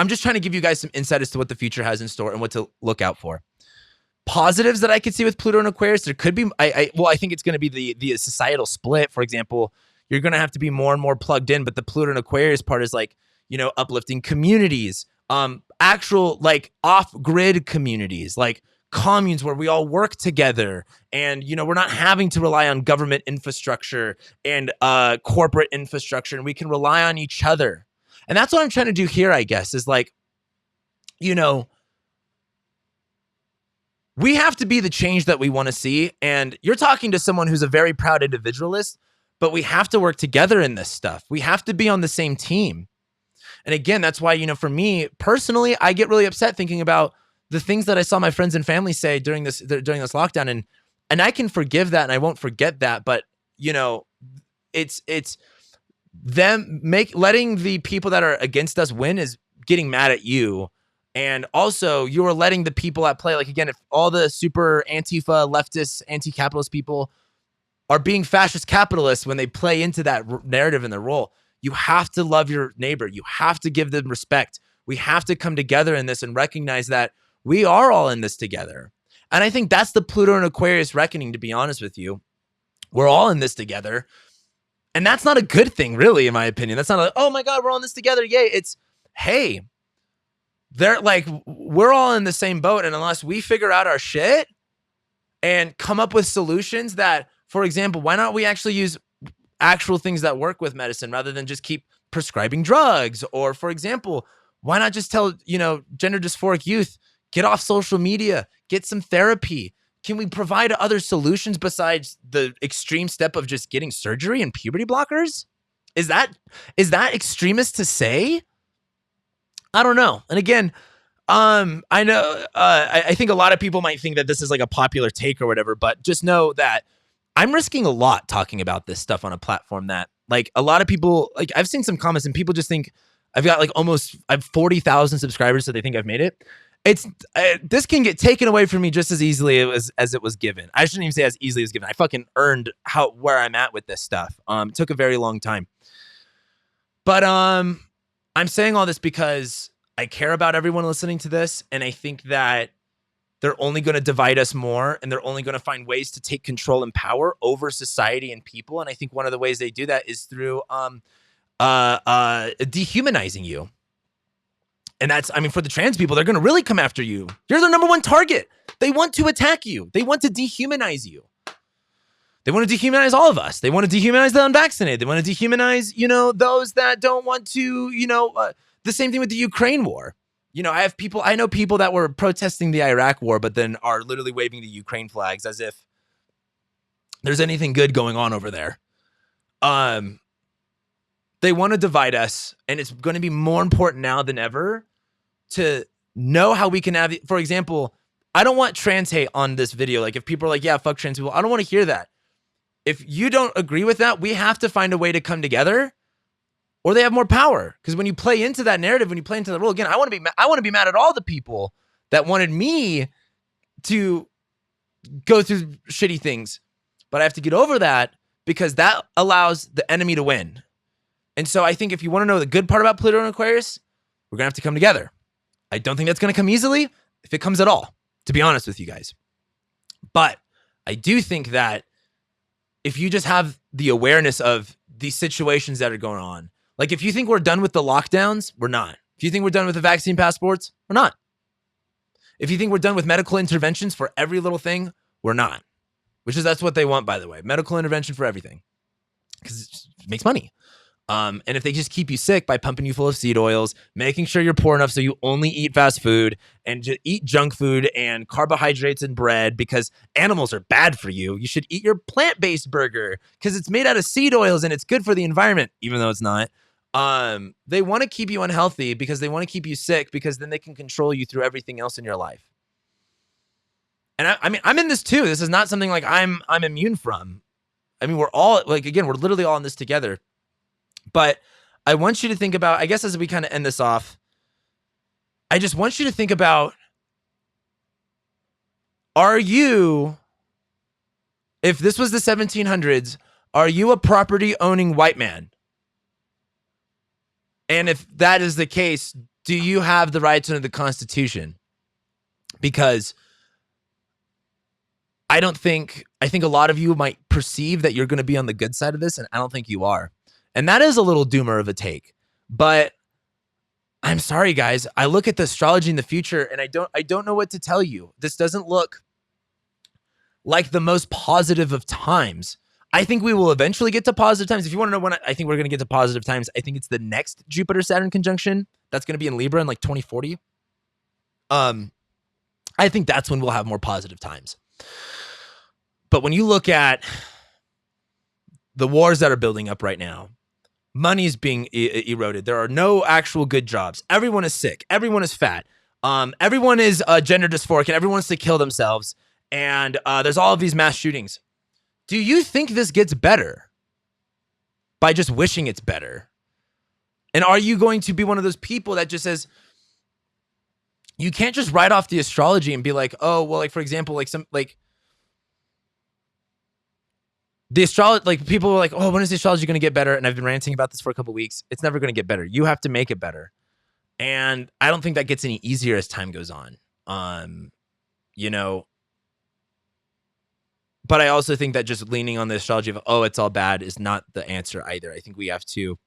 just trying to give you guys some insight as to what the future has in store and what to look out for. Positives that I could see with Pluto and Aquarius, there could be, I think it's going to be the societal split. For example, you're going to have to be more and more plugged in, but the Pluto and Aquarius part is uplifting communities, actual off-grid communities, like communes where we all work together and, we're not having to rely on government infrastructure and corporate infrastructure, and we can rely on each other. And that's what I'm trying to do here, I guess, is we have to be the change that we want to see. And you're talking to someone who's a very proud individualist, but we have to work together in this stuff. We have to be on the same team. And again, that's why, for me personally, I get really upset thinking about the things that I saw my friends and family say during this lockdown. And I can forgive that and I won't forget that. But, it's them letting the people that are against us win is getting mad at you. And also you are letting the people at play, if all the super Antifa, leftist, anti-capitalist people are being fascist capitalists when they play into that narrative in their role. You have to love your neighbor. You have to give them respect. We have to come together in this and recognize that we are all in this together. And I think that's the Pluto and Aquarius reckoning, to be honest with you. We're all in this together. And that's not a good thing, really, in my opinion. That's not like, oh my God, we're all in this together. Yay. It's, hey, they're like, we're all in the same boat. And unless we figure out our shit and come up with solutions that, for example, why not we actually use actual things that work with medicine rather than just keep prescribing drugs? Or, for example, why not just tell, gender dysphoric youth, get off social media, get some therapy? Can we provide other solutions besides the extreme step of just getting surgery and puberty blockers? Is that extremist to say? I don't know. And again, I know, I think a lot of people might think that this is like a popular take or whatever, but just know that I'm risking a lot talking about this stuff on a platform that, like, a lot of people, like, I've seen some comments and people just think I've got like I've 40,000 subscribers, so they think I've made it. It's this can get taken away from me just as easily as it was given. I shouldn't even say as easily as given. I fucking earned where I'm at with this stuff. It took a very long time. But I'm saying all this because I care about everyone listening to this, and I think that they're only going to divide us more, and they're only going to find ways to take control and power over society and people. And I think one of the ways they do that is through dehumanizing you. And that's, I mean, for the trans people, they're going to really come after you. You're their number one target. They want to attack you. They want to dehumanize you. They want to dehumanize all of us. They want to dehumanize the unvaccinated. They want to dehumanize, those that don't want to, the same thing with the Ukraine war. I know people that were protesting the Iraq war, but then are literally waving the Ukraine flags as if there's anything good going on over there. They want to divide us, and it's going to be more important now than ever to know how we can have, for example, I don't want trans hate on this video. Like, if people are like, yeah, fuck trans people, I don't want to hear that. If you don't agree with that, we have to find a way to come together, or they have more power. Because when you play into that narrative, when you play into the role, again, I want to be mad at all the people that wanted me to go through shitty things. But I have to get over that because that allows the enemy to win. And so I think if you want to know the good part about Pluto and Aquarius, we're going to have to come together. I don't think that's going to come easily, if it comes at all, to be honest with you guys. But I do think that if you just have the awareness of these situations that are going on, like if you think we're done with the lockdowns, we're not. If you think we're done with the vaccine passports, we're not. If you think we're done with medical interventions for every little thing, we're not. That's what they want, by the way. Medical intervention for everything. Because it makes money. And if they just keep you sick by pumping you full of seed oils, making sure you're poor enough so you only eat fast food and just eat junk food and carbohydrates and bread because animals are bad for you. You should eat your plant-based burger because it's made out of seed oils and it's good for the environment, even though it's not. They want to keep you unhealthy because they want to keep you sick because then they can control you through everything else in your life. And I mean, I'm in this too. This is not something like I'm immune from. I mean, we're all, like, again, we're literally all in this together. But I want you to think about, I guess as we kind of end this off, I just want you to think about, if this was the 1700s, are you a property owning white man? And if that is the case, do you have the rights under the Constitution? Because I think a lot of you might perceive that you're going to be on the good side of this, and I don't think you are. And that is a little doomer of a take, but I'm sorry, guys. I look at the astrology in the future and I don't know what to tell you. This doesn't look like the most positive of times. I think we will eventually get to positive times. If you want to know when I think we're going to get to positive times, I think it's the next Jupiter-Saturn conjunction. That's going to be in Libra in like 2040. I think that's when we'll have more positive times. But when you look at the wars that are building up right now, money is being eroded. There are no actual good jobs. Everyone is sick. Everyone is fat. Everyone is gender dysphoric, and everyone wants to kill themselves. And there's all of these mass shootings. Do you think this gets better by just wishing it's better? And are you going to be one of those people that just says, you can't just write off the astrology and be like, oh, well, like, for example, like some, like, the astrology, like people were like, oh, when is the astrology going to get better? And I've been ranting about this for a couple of weeks. It's never going to get better. You have to make it better. And I don't think that gets any easier as time goes on. You know, but I also think that just leaning on the astrology of, oh, it's all bad is not the answer either. I think we have to,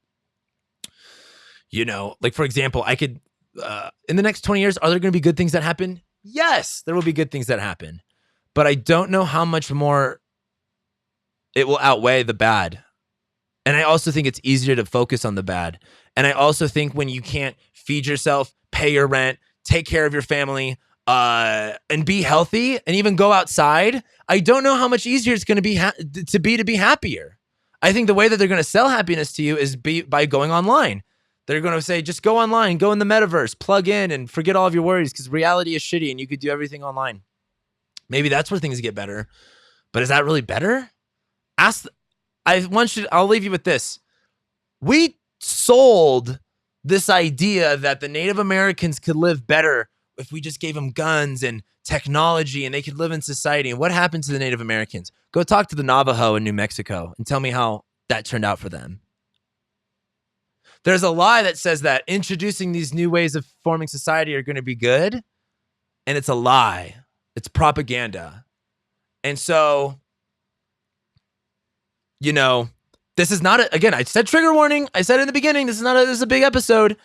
you know, like, for example, I could, in the next 20 years, are there going to be good things that happen? Yes, there will be good things that happen. But I don't know how much more it will outweigh the bad. And I also think it's easier to focus on the bad. And I also think when you can't feed yourself, pay your rent, take care of your family, and be healthy and even go outside, I don't know how much easier it's going to be happier. I think the way that they're going to sell happiness to you is by going online. They're going to say, just go online, go in the metaverse, plug in and forget all of your worries because reality is shitty and you could do everything online. Maybe that's where things get better. But is that really better? I'll leave you with this. We sold this idea that the Native Americans could live better if we just gave them guns and technology and they could live in society. And what happened to the Native Americans? Go talk to the Navajo in New Mexico and tell me how that turned out for them. There's a lie that says that introducing these new ways of forming society are going to be good. And it's a lie. It's propaganda. And so, you know, this is not again, I said trigger warning. I said in the beginning, this is a big episode.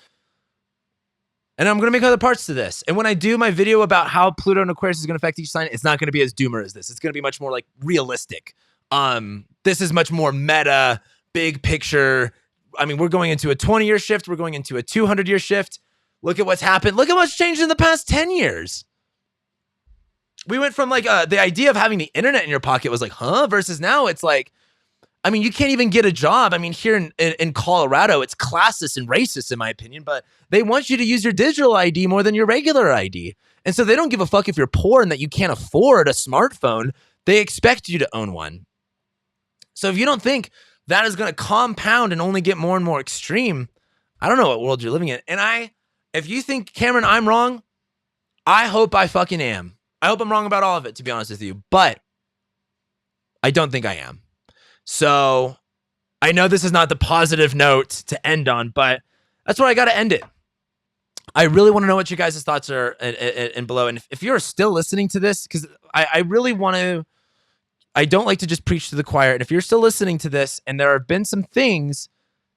And I'm going to make other parts to this. And when I do my video about how Pluto and Aquarius is going to affect each sign, it's not going to be as doomer as this. It's going to be much more like realistic. This is much more meta, big picture. I mean, we're going into a 20-year shift. We're going into a 200-year shift. Look at what's happened. Look at what's changed in the past 10 years. We went from like the idea of having the internet in your pocket was like, huh? Versus now it's like, I mean, you can't even get a job. I mean, here in Colorado, it's classist and racist, in my opinion, but they want you to use your digital ID more than your regular ID. And so they don't give a fuck if you're poor and that you can't afford a smartphone. They expect you to own one. So if you don't think that is going to compound and only get more and more extreme, I don't know what world you're living in. And if you think, Cameron, I'm wrong, I hope I fucking am. I hope I'm wrong about all of it, to be honest with you. But I don't think I am. So I know this is not the positive note to end on, but that's where I got to end it. I really want to know what your guys' thoughts are and below. And if you're still listening to this, because I really want to, I don't like to just preach to the choir. And if you're still listening to this and there have been some things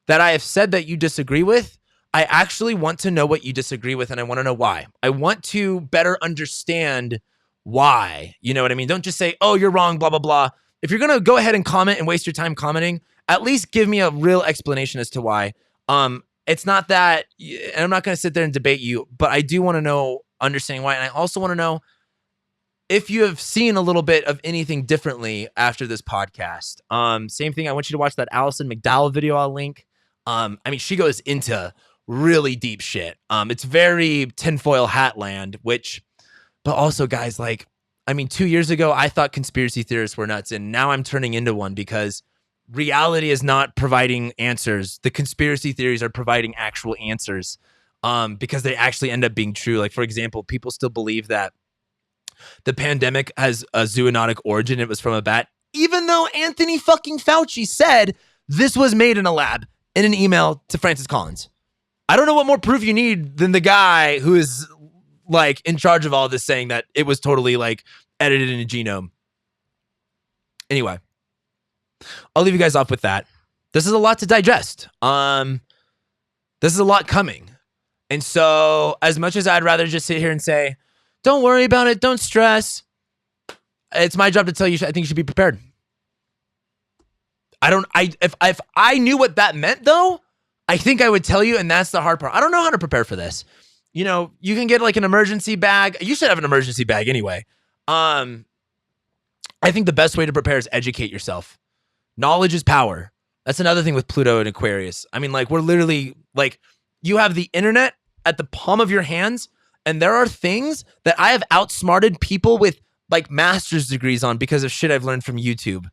that I have said that you disagree with, I actually want to know what you disagree with. And I want to know why. I want to better understand why. You know what I mean? Don't just say, oh, you're wrong, blah, blah, blah. If you're going to go ahead and comment and waste your time commenting, at least give me a real explanation as to why. It's not that, and I'm not going to sit there and debate you, but I do want to know, understanding why. And I also want to know if you have seen a little bit of anything differently after this podcast. Same thing. I want you to watch that Alison McDowell video I'll link. I mean, she goes into really deep shit. It's very tinfoil hat land, but also guys, like, I mean, 2 years ago, I thought conspiracy theorists were nuts, and now I'm turning into one because reality is not providing answers. The conspiracy theories are providing actual answers because they actually end up being true. Like, for example, people still believe that the pandemic has a zoonotic origin. It was from a bat, even though Anthony fucking Fauci said this was made in a lab in an email to Francis Collins. I don't know what more proof you need than the guy who is like in charge of all of this saying that it was totally like edited in a genome. Anyway, I'll leave you guys off with that. This is a lot to digest. This is a lot coming. And so as much as I'd rather just sit here and say, don't worry about it, don't stress, it's my job to tell you, I think you should be prepared. If I knew what that meant though, I think I would tell you, and that's the hard part. I don't know how to prepare for this. You know, you can get like an emergency bag. You should have an emergency bag anyway. I think the best way to prepare is educate yourself. Knowledge is power. That's another thing with Pluto and Aquarius. I mean, like, we're literally like, you have the internet at the palm of your hands, and there are things that I have outsmarted people with like master's degrees on because of shit I've learned from YouTube.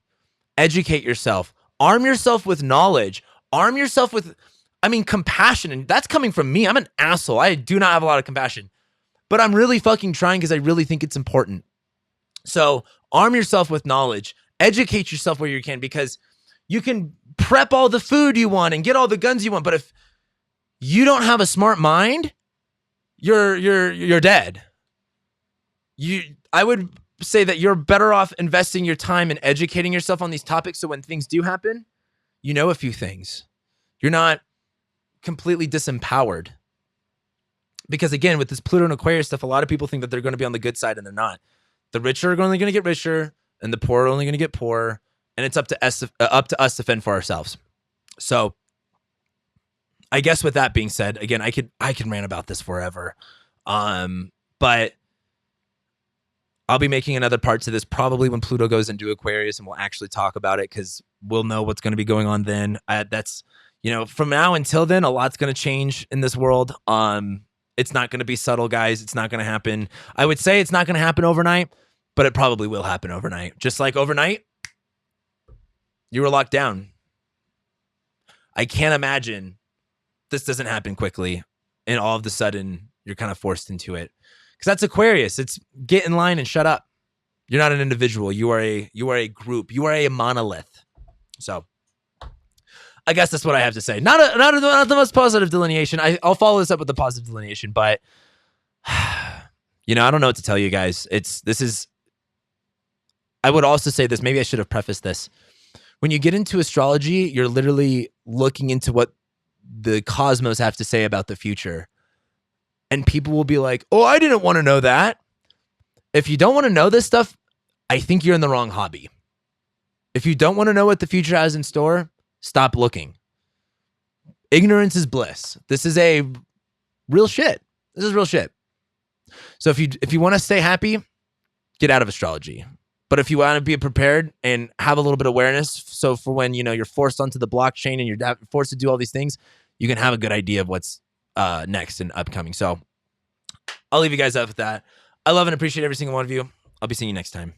Educate yourself. Arm yourself with knowledge. Arm yourself with, compassion. And that's coming from me. I'm an asshole. I do not have a lot of compassion. But I'm really fucking trying because I really think it's important. So arm yourself with knowledge educate yourself where you can, because you can prep all the food you want and get all the guns you want, but if you don't have a smart mind, you're dead. I would say that you're better off investing your time in educating yourself on these topics, so when things do happen, you know a few things. You're not completely disempowered. Because again, with this Pluto and Aquarius stuff, a lot of people think that they're going to be on the good side, and they're not. The rich are only going to get richer, and the poor are only going to get poorer, and it's up to us to fend for ourselves. So, I guess with that being said, again, I can rant about this forever, but I'll be making another part to this probably when Pluto goes into Aquarius, and we'll actually talk about it because we'll know what's going to be going on then. That's, from now until then, a lot's going to change in this world. It's not going to be subtle, guys. It's not going to happen. I would say it's not going to happen overnight, but it probably will happen overnight. Just like overnight, you were locked down. I can't imagine this doesn't happen quickly, and all of a sudden you're kind of forced into it. Because that's Aquarius. It's get in line and shut up. You're not an individual. You are a group. You are a monolith. So I guess that's what I have to say. Not the most positive delineation. I'll follow this up with the positive delineation, but I don't know what to tell you guys. I would also say this. Maybe I should have prefaced this. When you get into astrology, you're literally looking into what the cosmos have to say about the future. And people will be like, oh, I didn't want to know that. If you don't want to know this stuff, I think you're in the wrong hobby. If you don't want to know what the future has in store, stop looking. Ignorance is bliss. This is a real shit. This is real shit. So if you want to stay happy, get out of astrology. But if you want to be prepared and have a little bit of awareness, so for when you're forced onto the blockchain and you're forced to do all these things, you can have a good idea of what's next and upcoming. So I'll leave you guys up with that. I love and appreciate every single one of you. I'll be seeing you next time.